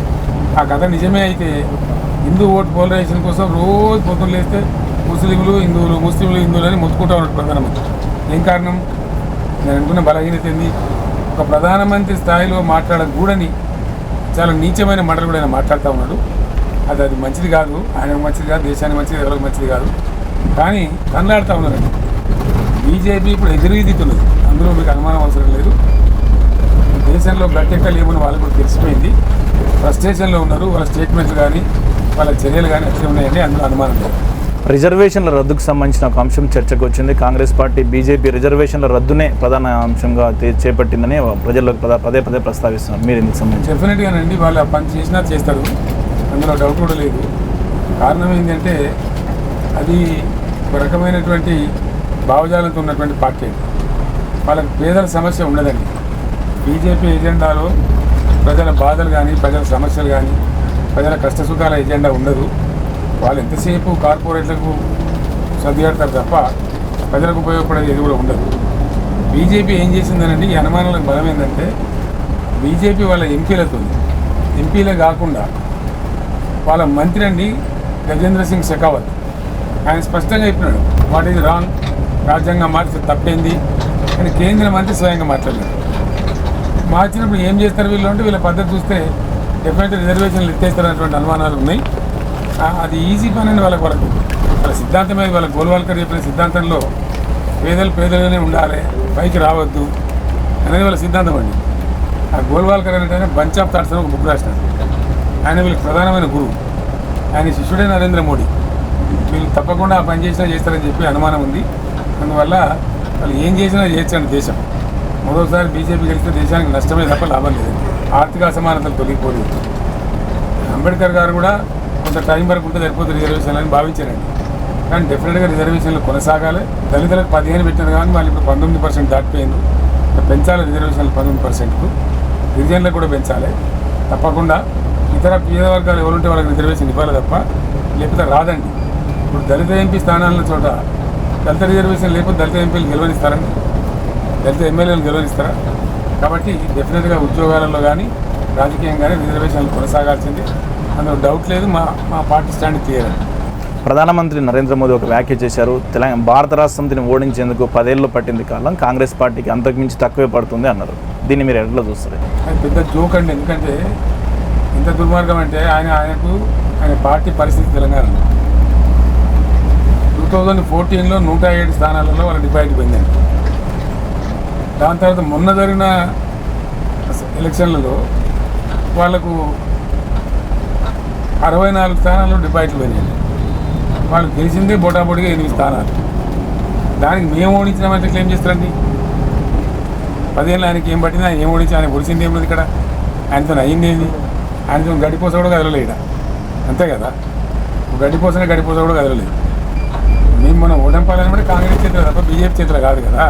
[SPEAKER 3] ఆ కథ నిజమే అయితే హిందూ ఓటు పోలరైజేషన్ కోసం రోజు పొద్దున్న లేస్తే ముస్లింలు హిందువులు, ముస్లింలు హిందువులు అని మొత్తుకుంటూ ఉన్నారు ప్రధానమంత్రి. ఏం కారణం? నేను అనుకున్న బలహీనత ఏంది? ఒక ప్రధానమంత్రి స్థాయిలో మాట్లాడకూడని చాలా నీచమైన మాటలు కూడా ఆయన మాట్లాడుతూ ఉన్నాడు. అది మంచిది కాదు, ఆయనకు మంచిది కాదు, దేశానికి మంచిది, ఎవరికి మంచిది కాదు. కానీ కనలాడుతూ ఉన్నారండి. బీజేపీ ఇప్పుడు ఎదురీదితున్నది, అందులో మీకు అనుమానం అవసరం లేదు. దేశంలో గట్టెక్కలు ఏమని వాళ్ళకు కూడా తెలిసిపోయింది. ఫ్రస్ట్రేషన్లో ఉన్నారు. వాళ్ళ స్టేట్మెంట్లు కానీ వాళ్ళ చర్యలు కానీ అట్లే ఉన్నాయండి, అందులో అనుమానం లేదు.
[SPEAKER 2] రిజర్వేషన్ల రద్దుకు సంబంధించిన ఒక అంశం చర్చకు వచ్చింది. కాంగ్రెస్ పార్టీ బీజేపీ రిజర్వేషన్ల రద్దునే ప్రధాన అంశంగా చేపట్టిందని ప్రజలకు పదే ప్రస్తావిస్తున్నారు. మీరు ఎందుకు సంబంధించి?
[SPEAKER 3] డెఫినెట్గానండి, వాళ్ళు ఆ పని చేసినా చేస్తారు, అందులో డౌట్ కూడా లేదు. కారణం ఏంటంటే అది ఒక రకమైనటువంటి భావజాలంతో ఉన్నటువంటి పార్టీ. వాళ్ళకి పేదల సమస్య ఉండదండి. బీజేపీ ఎజెండాలో ప్రజల బాధలు కానీ, ప్రజల సమస్యలు కానీ, ప్రజల కష్టసుఖాల ఎజెండా ఉండదు. వాళ్ళు ఎంతసేపు కార్పొరేట్లకు సర్దిగడతారు తప్ప ప్రజలకు ఉపయోగపడేది ఏది కూడా ఉండదు. బీజేపీ ఏం చేసిందనండి, ఈ అనుమానాలకు బలం ఏంటంటే బీజేపీ వాళ్ళ ఎంపీలే కాకుండా వాళ్ళ మంత్రి అండి గజేంద్ర సింగ్ షెకావత్ ఆయన స్పష్టంగా చెప్పినాడు వాట్ ఈజ్ రాంగ్, రాజ్యాంగం మార్చి తప్పేంది అని కేంద్ర మంత్రి స్వయంగా మాట్లాడారు. మార్చినప్పుడు ఏం చేస్తారు వీళ్ళు అంటే వీళ్ళ పద్ధతి చూస్తే డెఫినెట్గా రిజర్వేషన్లు ఎత్తేస్తారనేటువంటి అనుమానాలు ఉన్నాయి. అది ఈజీ పని అని వాళ్ళ సిద్ధాంతమే. వాళ్ళ గోల్వాల్కర్ చెప్పిన సిద్ధాంతంలో పేదలుగానే ఉండాలి, పైకి రావద్దు అనేది వాళ్ళ సిద్ధాంతం అండి. ఆ గోల్వాల్కర్ అనేటైనా బంచ్ ఆఫ్ థాట్స్ అని ఒక బుక్ రాసినాడు. ఆయన వీళ్ళకి ప్రధానమైన గురువు, ఆయన శిష్యుడే నరేంద్ర మోడీ. వీళ్ళు తప్పకుండా ఆ పని చేస్తారని చెప్పి అనుమానం ఉంది. అందువల్ల వాళ్ళు ఏం చేసినా చేయొచ్చండి. దేశం మూడోసారి బీజేపీ గెలిస్తే దేశానికి నష్టమే తప్ప లాభం లేదు. ఆర్థిక అసమానతలు తొలగిపోలేదు. అంబేద్కర్ గారు కూడా కొంత టైం వరకు ఉంటే సరిపోతుంది రిజర్వేషన్లు అని భావించారండి. కానీ డెఫినెట్గా రిజర్వేషన్లు కొనసాగాలి. దళితులకు 15 పెట్టినారు కానీ వాళ్ళు ఇప్పుడు 19% దాటిపోయింది. పెంచాలి రిజర్వేషన్లు 19%కు. గిరిజనులకు కూడా పెంచాలి తప్పకుండా. ఇతర పేద వర్గాలు ఎవరుంటే వాళ్ళకి రిజర్వేషన్ ఇవ్వాలి తప్ప లేకపోతే రాదండి. ఇప్పుడు దళిత ఎంపీ స్థానాల చోట దళిత రిజర్వేషన్ లేకపోతే దళిత ఎంపీలు గెలవనిస్తారండి, దళిత ఎమ్మెల్యేలు గెలవనిస్తారా? కాబట్టి డెఫినెట్గా ఉద్యోగాలలో కానీ రాజకీయం కానీ రిజర్వేషన్లు కొనసాగాల్సింది, అందులో డౌట్ లేదు. మా పార్టీ స్టాండ్ క్లియర్ అండి.
[SPEAKER 2] ప్రధానమంత్రి నరేంద్ర మోదీ ఒక వ్యాఖ్య చేశారు, తెలంగాణ భారత రాష్ట్రంని ఓడించేందుకు 10 ఏళ్ళు పట్టింది కాలం, కాంగ్రెస్ పార్టీకి అంతకుమించి తక్కువే పడుతుంది అన్నారు. దీన్ని మీరు ఎట్లా చూస్తారు?
[SPEAKER 3] అది పెద్ద జోక్ అండి. ఎందుకంటే ఇంత దుర్మార్గం అంటే ఆయన పార్టీ పరిస్థితి తెలంగాణలో 2014లో 107 స్థానాలలో వాళ్ళ డిపాజిట్ పొందండి. దాని తర్వాత మొన్న జరిగిన ఎలక్షన్లలో వాళ్ళకు 64 స్థానాల్లో డిపాజిట్లు పోయినాయండి. వాళ్ళు గెలిచిందే బోటాబోటిగా 8 స్థానాలు. దానికి మేము ఓడించినామంటే క్లెయిమ్ చేస్తారండి. 10 ఏళ్ళు ఆయనకి ఏం పట్టింది, ఆయన ఏం ఓడించి ఆయన పొడిచింది ఏం లేదు ఇక్కడ. ఆయనతో అయ్యిందేంది? ఆయనతో గడిపోస కూడా కదలలేడ, అంతే కదా. గడిపోస కూడా కదలలేదు. మేము మనం ఓడింపాలని కూడా కాంగ్రెస్ చేతులు తప్ప బీజేపీ చేతులు కాదు కదా.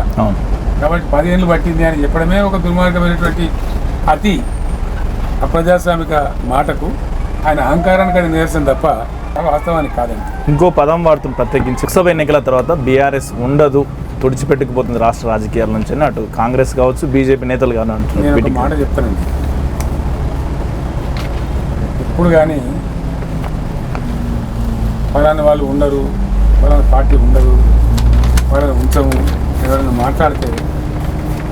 [SPEAKER 3] కాబట్టి 10 ఏళ్ళు పట్టింది అని చెప్పడమే ఒక దుర్మార్గమైనటువంటి అతి అప్రజాస్వామిక మాటకు, ఆయన అహంకారానికి అది నిరసన తప్ప వాస్తవానికి కాదండి.
[SPEAKER 2] ఇంకో పదం వాడుతున్న ప్రత్యేకించి లోక్సభ ఎన్నికల తర్వాత బీఆర్ఎస్ ఉండదు, తుడిచిపెట్టుకుపోతుంది రాష్ట్ర రాజకీయాల నుంచి అని అటు కాంగ్రెస్ కావచ్చు బీజేపీ నేతలు కానీ అంటున్నారు.
[SPEAKER 3] నేను ఒక మాట చెప్తానండి, ఇప్పుడు కానీ ఫలానా వాళ్ళు ఉండరు, ఫలానా పార్టీ ఉండదు, వాళ్ళని ఉంచము ఎవరైనా మాట్లాడితే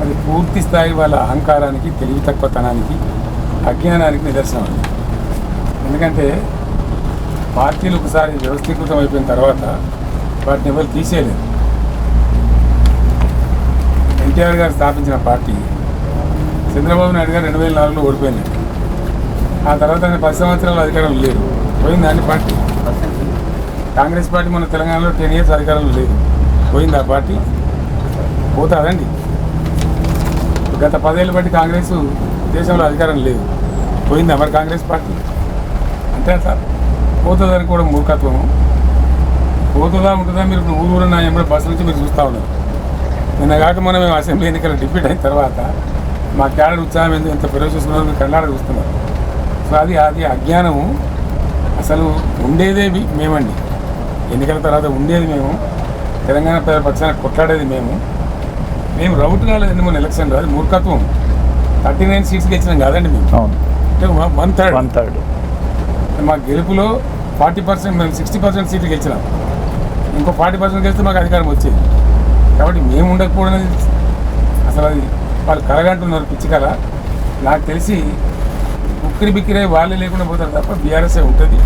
[SPEAKER 3] అది పూర్తి స్థాయి వాళ్ళ అహంకారానికి, తెలివి తక్కువతనానికి, అజ్ఞానానికి నిదర్శనం. ఎందుకంటే పార్టీలు ఒకసారి వ్యవస్థీకృతం అయిపోయిన తర్వాత వాటిని ఎవరు తీసేయలేదు. ఎన్టీఆర్ గారు స్థాపించిన పార్టీ చంద్రబాబు నాయుడు గారు 2004లో ఓడిపోయింది. ఆ తర్వాత 10 సంవత్సరాలు అధికారంలో లేదు, పోయింది అన్ని పార్టీ. కాంగ్రెస్ పార్టీ మన తెలంగాణలో 10 years అధికారంలో లేదు, పోయింది ఆ పార్టీ, పోతుందండి. గత 10 ఏళ్ళు బట్టి కాంగ్రెస్ దేశంలో అధికారం లేదు, పోయింది మరి కాంగ్రెస్ పార్టీ. అంటే అట్లా పోతుందని కూడా మూర్ఖత్వము. పోతుందా ఉంటుందా? మీరు ఇప్పుడు ఊరు నా ఎంబడి బస్సు నుంచి మీరు చూస్తూ ఉన్నారు. నిన్న కాక మనం మేము అసెంబ్లీ ఎన్నికలు డిఫీట్ అయిన తర్వాత మా క్యాడర్ ఉత్సాహం ఎంత ఫెరోషియస్ మీరు కర్ణాటక చూస్తున్నారు. సో అది అజ్ఞానము. అసలు ఉండేదే మేమండి, ఎన్నికల తర్వాత ఉండేది మేము, తెలంగాణ ప్రజల పక్షాన కొట్లాడేది మేము రౌట్ కాలేదండి మన ఎలక్షన్లో. అది మూర్ఖత్వం. 39 seats గెలిచినాం కాదండి మేము, అంటే 1/3. మా గెలుపులో 40%, మేము 60% సీట్లు గెలిచినాం. ఇంకో 40% గెలిస్తే మాకు అధికారం వచ్చేది. కాబట్టి మేము ఉండకపోవడం అనేది అసలు అది వాళ్ళు కలగంటున్నారు, పిచ్చి కల. నాకు తెలిసి ఉక్కిరి బిక్కిరై వాళ్ళే లేకుండా పోతారు తప్ప బీఆర్ఎస్ఏ ఉంటుంది.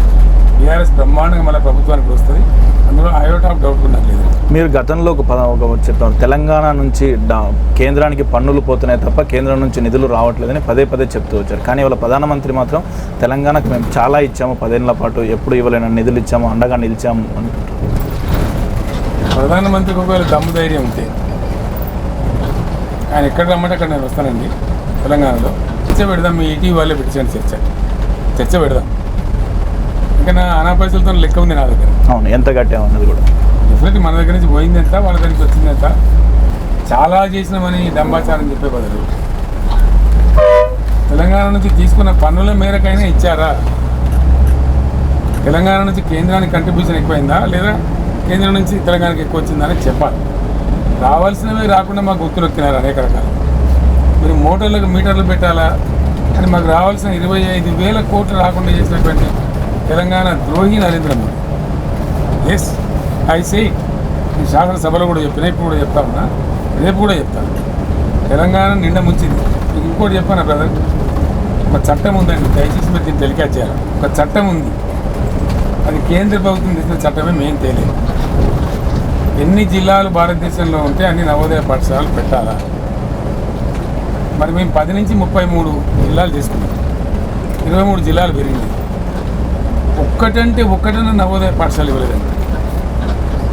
[SPEAKER 3] బీఆర్ఎస్ బ్రహ్మాండంగా మన ప్రభుత్వానికి వస్తుంది, అందులో ఐఓట్ ఆఫ్ డౌట్ కూడా లేదు.
[SPEAKER 2] మీరు గతంలో ఒక చెప్పారు, తెలంగాణ నుంచి కేంద్రానికి పన్నులు పోతున్నాయి తప్ప కేంద్రం నుంచి నిధులు రావట్లేదని పదే చెప్తూ వచ్చారు. కానీ వాళ్ళ ప్రధానమంత్రి మాత్రం తెలంగాణకు మేము చాలా ఇచ్చాము, 10 ఏళ్ల పాటు ఎప్పుడు ఇవ్వలేని నిధులు ఇచ్చాము, అండగా నిలిచాము అనుకుంటారు.
[SPEAKER 3] ప్రధానమంత్రికి ఒకవేళ దమ్ము ధైర్యం ఉంటే ఆయన ఎక్కడ రమ్మంటే అక్కడ నేను వస్తానండి. తెలంగాణలో చర్చ పెడదాం, మీ ఈటీవీ వాళ్ళే పెట్టండి, చర్చ పెడదాం. ఇంకా నా అనా పైసలతో లెక్క ఉంది నా దగ్గర.
[SPEAKER 2] అవును, ఎంత కట్టామన్నది కూడా
[SPEAKER 3] డెఫినెట్లీ మన దగ్గర నుంచి పోయింది ఎంత, వాళ్ళ దగ్గర నుంచి వచ్చింది ఎంత. చాలా చేసినామని డంబాచారం చెప్పే బదులు తెలంగాణ నుంచి తీసుకున్న పన్నుల మేరకైనా ఇచ్చారా? తెలంగాణ నుంచి కేంద్రానికి కంట్రిబ్యూషన్ ఎక్కువైందా లేదా కేంద్రం నుంచి తెలంగాణకి ఎక్కువ వచ్చిందని చెప్పాలి. రావాల్సినవి రాకుండా మాకు గుర్తులు వచ్చినారు అనేక రకాలు. మీరు మోటార్లకు మీటర్లు పెట్టాలా అని మాకు రావాల్సిన 25,000 కోట్లు రాకుండా చేసినటువంటి తెలంగాణ ద్రోహి Narendra Modi. Yes I say ఈ శాసనసభలో కూడా చెప్పిన, ఇప్పుడు కూడా చెప్తా ఉన్నా, రేపు కూడా చెప్తాను. తెలంగాణ నిండా ముంచింది. మీకు ఇంకోటి చెప్పాను బ్రదర్, ఒక చట్టం ఉందండి, దయచేసి మీరు దీన్ని టెలికాస్ట్ చేయాలి. ఒక చట్టం ఉంది, అది కేంద్ర ప్రభుత్వం తెచ్చిన చట్టమే మేము తేలేదు. ఎన్ని జిల్లాలు భారతదేశంలో ఉంటే అన్ని నవోదయ పాఠశాలలు పెట్టాలా? మరి మేము 10 నుంచి 33 జిల్లాలు చేసుకున్నాం, 23 జిల్లాలు పెరిగినాయి. ఒక్కటన్నా నవోదయ పాఠశాల ఇవ్వలేదండి.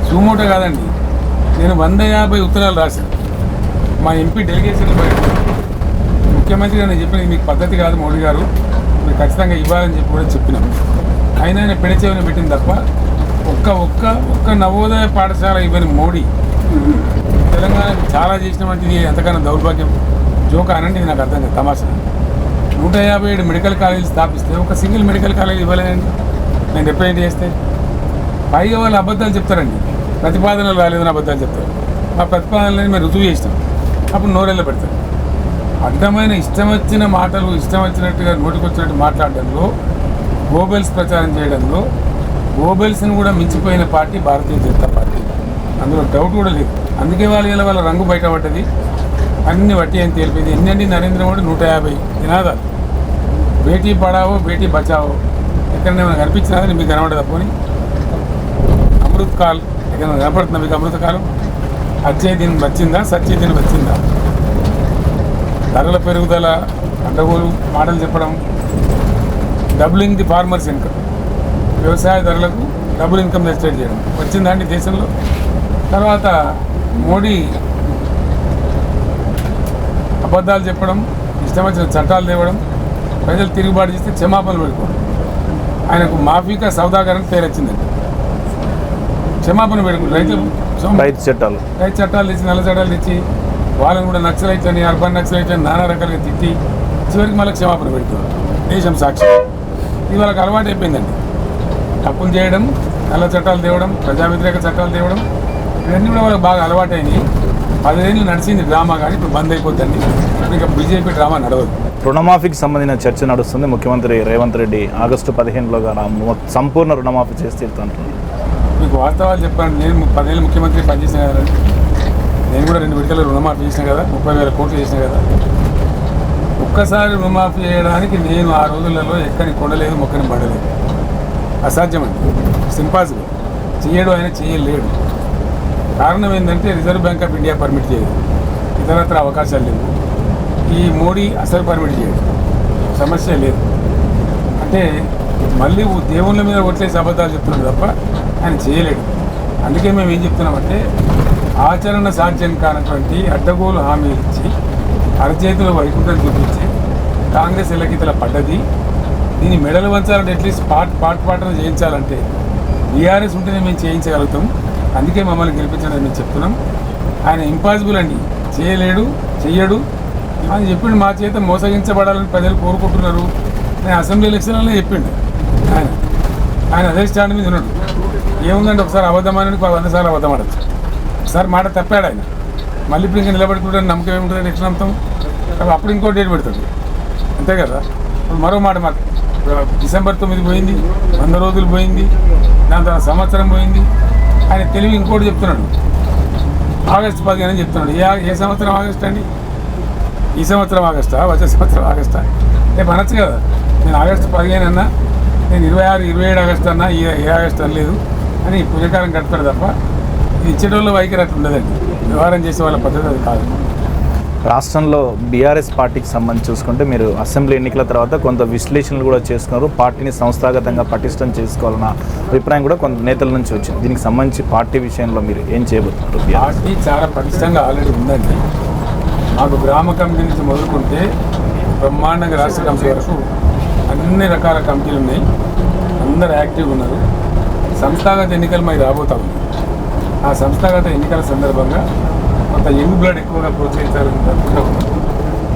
[SPEAKER 3] సుమోటో కాదండి, నేను 150 ఉత్తరాలు రాశాను. మా ఎంపీ డెలిగేషన్ ముఖ్యమంత్రి గారు నేను చెప్పినది మీకు పద్ధతి కాదు మోడీ గారు, మీరు ఖచ్చితంగా ఇవ్వాలని చెప్పి కూడా చెప్పినాం. అయినా ఆయన పెడచేవని పెట్టింది తప్ప ఒక్క నవోదయ పాఠశాల ఇవ్వని మోడీ తెలంగాణకు చాలా చేసినటువంటిది ఎంతకన్నా దౌర్భాగ్యం. జోక అనండి, నాకు అర్థం కాదు, తమాషా. 157 మెడికల్ కాలేజీలు స్థాపిస్తే ఒక సింగిల్ మెడికల్ కాలేజ్ ఇవ్వలేదండి నేను రిప్రజెంట్ చేస్తే. పైగా వాళ్ళు అబద్ధాలు చెప్తారండి, ప్రతిపాదనలు రాలేదని అబద్ధాలు చెప్తారు. ఆ ప్రతిపాదనలని మేము రుజువు చేసినాం, అప్పుడు నోరెళ్ళ పెడతారు. అడ్డమైన ఇష్టం వచ్చిన మాటలు, ఇష్టం వచ్చినట్టుగా నోటికొచ్చినట్టు మాట్లాడడంలో, గోబెల్స్ ప్రచారం చేయడంలో, గోబెల్స్ని కూడా మించిపోయిన పార్టీ భారతీయ జనతా పార్టీ, అందులో డౌట్ కూడా లేదు. అందుకే వాళ్ళ రంగు బయటపడ్డది, అన్ని వట్టి అని తేలిపోయింది. ఎన్నండి నరేంద్ర మోడీ 150 నినాదాలు, బేటీ పడావో బేటీ బచావో, ఎక్కడైనా ఏమైనా కనిపించినా మీకు కనబడదా? పోనీ అమృత్ కాల్ ఎక్కడైనా కనపడుతుందా మీకు? అమృత కాలం అచ్చే దిన్ వచ్చిందా, సచ్చే దిన్ వచ్చిందా? ధరల పెరుగుదల, అడ్డగోలు మాటలు చెప్పడం, డబులింగ్ ది ఫార్మర్స్ ఇన్కమ్, వ్యవసాయదారులకు డబుల్ ఇన్కమ్ జనరేట్ చేయడం వచ్చిందా అండి దేశంలో? తర్వాత మోడీ అబద్ధాలు చెప్పడం, ఇష్టం వచ్చిన చట్టాలు తేవడం, ప్రజలు తిరుగుబాటు చేస్తే క్షమాపణలు పెట్టుకోవడం. ఆయనకు మాఫీకా సౌదాగరని పేరు వచ్చిందండి. క్షమాపణ పెట్టుకుంటారు రైతు చట్టాలు తెచ్చి, నల్ల చట్టాలు తెచ్చి, వాళ్ళని కూడా నక్సలైట్లని, అర్బన్ నక్సలైట్లని నానా రకాలుగా తిట్టి చివరికి మళ్ళీ క్షమాపణ పెడుతున్నారు దేశం సాక్షి. ఇది వాళ్ళకి అలవాటు అయిపోయిందండి. తప్పులు చేయడం, నల్ల చట్టాలు తేవడం, ప్రజా వ్యతిరేక చట్టాలు తేవడం, ఇవన్నీ కూడా వాళ్ళకి బాగా అలవాటైంది. 10 ఏళ్ళు నడిచింది డ్రామా, కానీ ఇప్పుడు బంద్ అయిపోతుంది. ఇంకా బీజేపీ డ్రామా నడవదు.
[SPEAKER 2] రుణమాఫీకి సంబంధించిన చర్చ నడుస్తుంది. ముఖ్యమంత్రి రేవంత్ రెడ్డి ఆగస్టు 15లోగా సంపూర్ణ రుణమాఫీ చేసి తీరుతుంటున్నారు.
[SPEAKER 3] మీకు వాస్తవాలు చెప్పాను. నేను 10 ఏళ్ళు ముఖ్యమంత్రి పనిచేసిన కదా, నేను కూడా 2 విడతలు రుణమాఫీ చేసిన కదా, 30,000 కోట్లు చేసిన కదా. ఒక్కసారి రుణమాఫీ చేయడానికి నేను ఆ రోజులలో ఎక్కని కొనలేదు, మొక్కని పడలేదు. అసాధ్యమండి, సింపాసిబుల్. చేయడు, ఆయన చేయలేడు. కారణం ఏంటంటే reserve bank of India permit చేయదు, ఇతరత్ర అవకాశాలు లేవు. ఈ మోడీ అసలు పర్మిట్ చేయడు, సమస్య లేదు. అంటే మళ్ళీ దేవుళ్ళ మీద ఒట్లేసి అబద్ధాలు చెప్తున్నాడు తప్ప ఆయన చేయలేడు. అందుకే మేము ఏం చెప్తున్నామంటే, ఆచరణ సాధ్యం కానటువంటి అడ్డగోలు హామీలు ఇచ్చి అరచేతిలో వైకుంఠం చూపించి కాంగ్రెస్ ఎల్లకితల పడ్డది. దీన్ని మెడలు వంచాలంటే అట్లీస్ట్ పాటను చేయించాలంటే బీఆర్ఎస్ ఉంటేనే మేము చేయించగలుగుతాం. అందుకే మమ్మల్ని గెలిపించడం మేము చెప్తున్నాం. ఆయన ఇంపాసిబుల్ అండి, చేయలేడు, చెయ్యడు అని చెప్పిండు. మా చేత మోసగించబడాలని ప్రజలు కోరుకుంటున్నారు. నేను అసెంబ్లీ ఎలక్షన్లోనే చెప్పిండు ఆయన అదే స్టాండ్ మీద ఉన్నాడు. ఏముందంటే ఒకసారి అబద్ధమానికి 100 సార్లు అబద్ధం ఆడచ్చు. ఒకసారి మాట తప్పాడు ఆయన, మళ్ళీ ఇప్పుడు ఇంకా నిలబడుకుంటాడు. నమ్మకం ఏముంటుంది? ఎట్లా నమ్ముతాం? అప్పుడు ఇంకో డేట్ పెడతాడు, అంతే కదా. ఇప్పుడు మరో మాట మాకు డిసెంబర్ 9 పోయింది, 100 రోజులు పోయింది, దాని తర్వాత సంవత్సరం పోయింది. ఆయన తెలివి ఇంకోటి చెప్తున్నాడు, ఆగస్టు 15 అని చెప్తున్నాడు. ఏ సంవత్సరం ఆగస్టు అండి? ఈ సంవత్సరం ఆగస్టా, వచ్చే సంవత్సరం ఆగస్టా? రేపు అనొచ్చు కదా, నేను ఆగస్టు 15 అన్నా, నేను 26, 27 ఆగస్టు అన్నా, ఏ ఆగస్టు అనలేదు అని పుణ్యకాలం కడతాడు తప్ప ఇది ఇచ్చేటోళ్ళ వైఖరి అట్లా ఉండదండి. వ్యవహారం చేసే వాళ్ళ పద్ధతి అది కాదు.
[SPEAKER 2] రాష్ట్రంలో బీఆర్ఎస్ పార్టీకి సంబంధించి చూసుకుంటే మీరు అసెంబ్లీ ఎన్నికల తర్వాత కొంత విశ్లేషణలు కూడా చేస్తున్నారు. పార్టీని సంస్థాగతంగా పటిష్టం చేసుకోవాలన్న అభిప్రాయం కూడా కొంత నేతల నుంచి వచ్చింది. దీనికి సంబంధించి పార్టీ విషయంలో మీరు ఏం చేయబోతున్నారు?
[SPEAKER 3] పార్టీ చాలా పటిష్టంగా ఆల్రెడీ ఉందండి. మాకు గ్రామ కమిటీ నుంచి మొదలుకుంటే బ్రహ్మాండంగా రాష్ట్ర కమిటీ వరకు అన్ని రకాల కమిటీలు ఉన్నాయి. అందరు యాక్టివ్గా ఉన్నారు. సంస్థాగత ఎన్నికలు మరి రాబోతా ఉంది. ఆ సంస్థాగత ఎన్నికల సందర్భంగా కొంత యంగ్ బ్లడ్ ఎక్కువగా ప్రోత్సహించాలని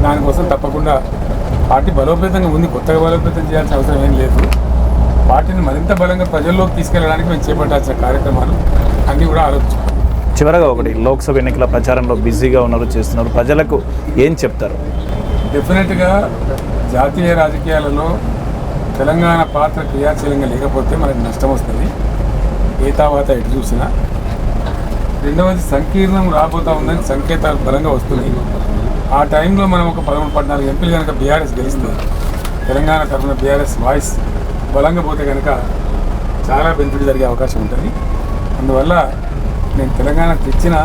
[SPEAKER 3] దానికోసం తప్పకుండా పార్టీ బలోపేతంగా ఉంది. కొత్తగా బలోపేతం చేయాల్సిన అవసరం ఏం లేదు. పార్టీని మరింత బలంగా ప్రజల్లోకి తీసుకెళ్ళడానికి మేము చేపట్టాల్సిన కార్యక్రమాలు అన్నీ కూడా ఆలోచించాం.
[SPEAKER 2] చివరగా ఒకటి, లోక్సభ ఎన్నికల ప్రచారంలో బిజీగా ఉన్నారు, చేస్తున్నారు, ప్రజలకు ఏం చెప్తారు?
[SPEAKER 3] డెఫినెట్గా జాతీయ రాజకీయాలలో తెలంగాణ పాత్ర క్రియాశీలంగా లేకపోతే మనకు నష్టం వస్తుంది. ఏ తావాత ఎటు చూసినా. రెండవది, సంకీర్ణం రాబోతా ఉందని సంకేతాలు బలంగా వస్తున్నాయి. ఆ టైంలో మనం ఒక 13-14 ఎంపీలు కనుక బీఆర్ఎస్ గెలిస్తే, తెలంగాణ తరఫున బీఆర్ఎస్ వాయిస్ బలంగా పోతే కనుక చాలా బెనిఫిట్ జరిగే అవకాశం ఉంటుంది. అందువల్ల నేను తెలంగాణ తెచ్చిన,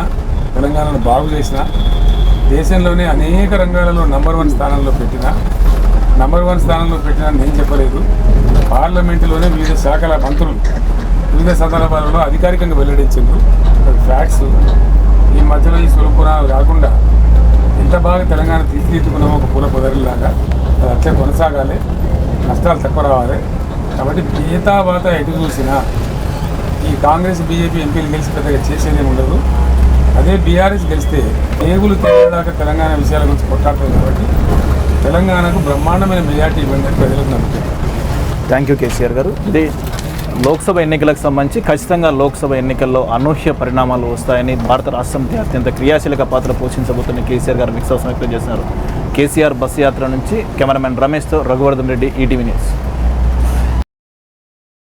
[SPEAKER 3] తెలంగాణను బాగు చేసిన, దేశంలోనే అనేక రంగాలలో నంబర్ 1 స్థానంలో పెట్టిన నేను చెప్పలేదు. పార్లమెంటులోనే వివిధ శాఖల మంత్రులు వివిధ సందర్భాలలో అధికారికంగా వెల్లడించారు ఫ్యాక్ట్స్. ఈ మధ్యలో ఈ స్వరూపురాలు కాకుండా ఎంత బాగా తెలంగాణ తీర్చిదిద్దుకున్నామో ఒక పూల పొదరిలాగా అది అట్లే కొనసాగాలి, నష్టాలు తక్కువ రావాలి. కాబట్టి ఏతావాత ఎటు చూసినా ఈ కాంగ్రెస్ బీజేపీ ఎంపీలు గెలిచి పెద్దగా చేసేదేమి ఉండదు. అదే బీఆర్ఎస్ గెలిస్తే ఏగులు తెలియదాకా తెలంగాణ విషయాల గురించి కొట్టాడుతుంది. కాబట్టి తెలంగాణకు బ్రహ్మాండమైన మెజార్టీ ఇవ్వండి అని ప్రజలకు నమ్ముతారు.
[SPEAKER 2] థ్యాంక్ యూ కేసీఆర్ గారు. ఇది లోక్సభ ఎన్నికలకు సంబంధించి ఖచ్చితంగా లోక్సభ ఎన్నికల్లో అనూహ్య పరిణామాలు వస్తాయని భారత రాష్ట్ర సమితి అత్యంత క్రియాశీలక పాత్ర పోషించబోతున్న కేసీఆర్ గారు విశ్వాసం వ్యక్తం చేస్తున్నారు. కేసీఆర్ బస్సు యాత్ర నుంచి కెమెరామెన్ రమేష్తో రఘువర్ధన్ రెడ్డి, ఈటీవీ న్యూస్.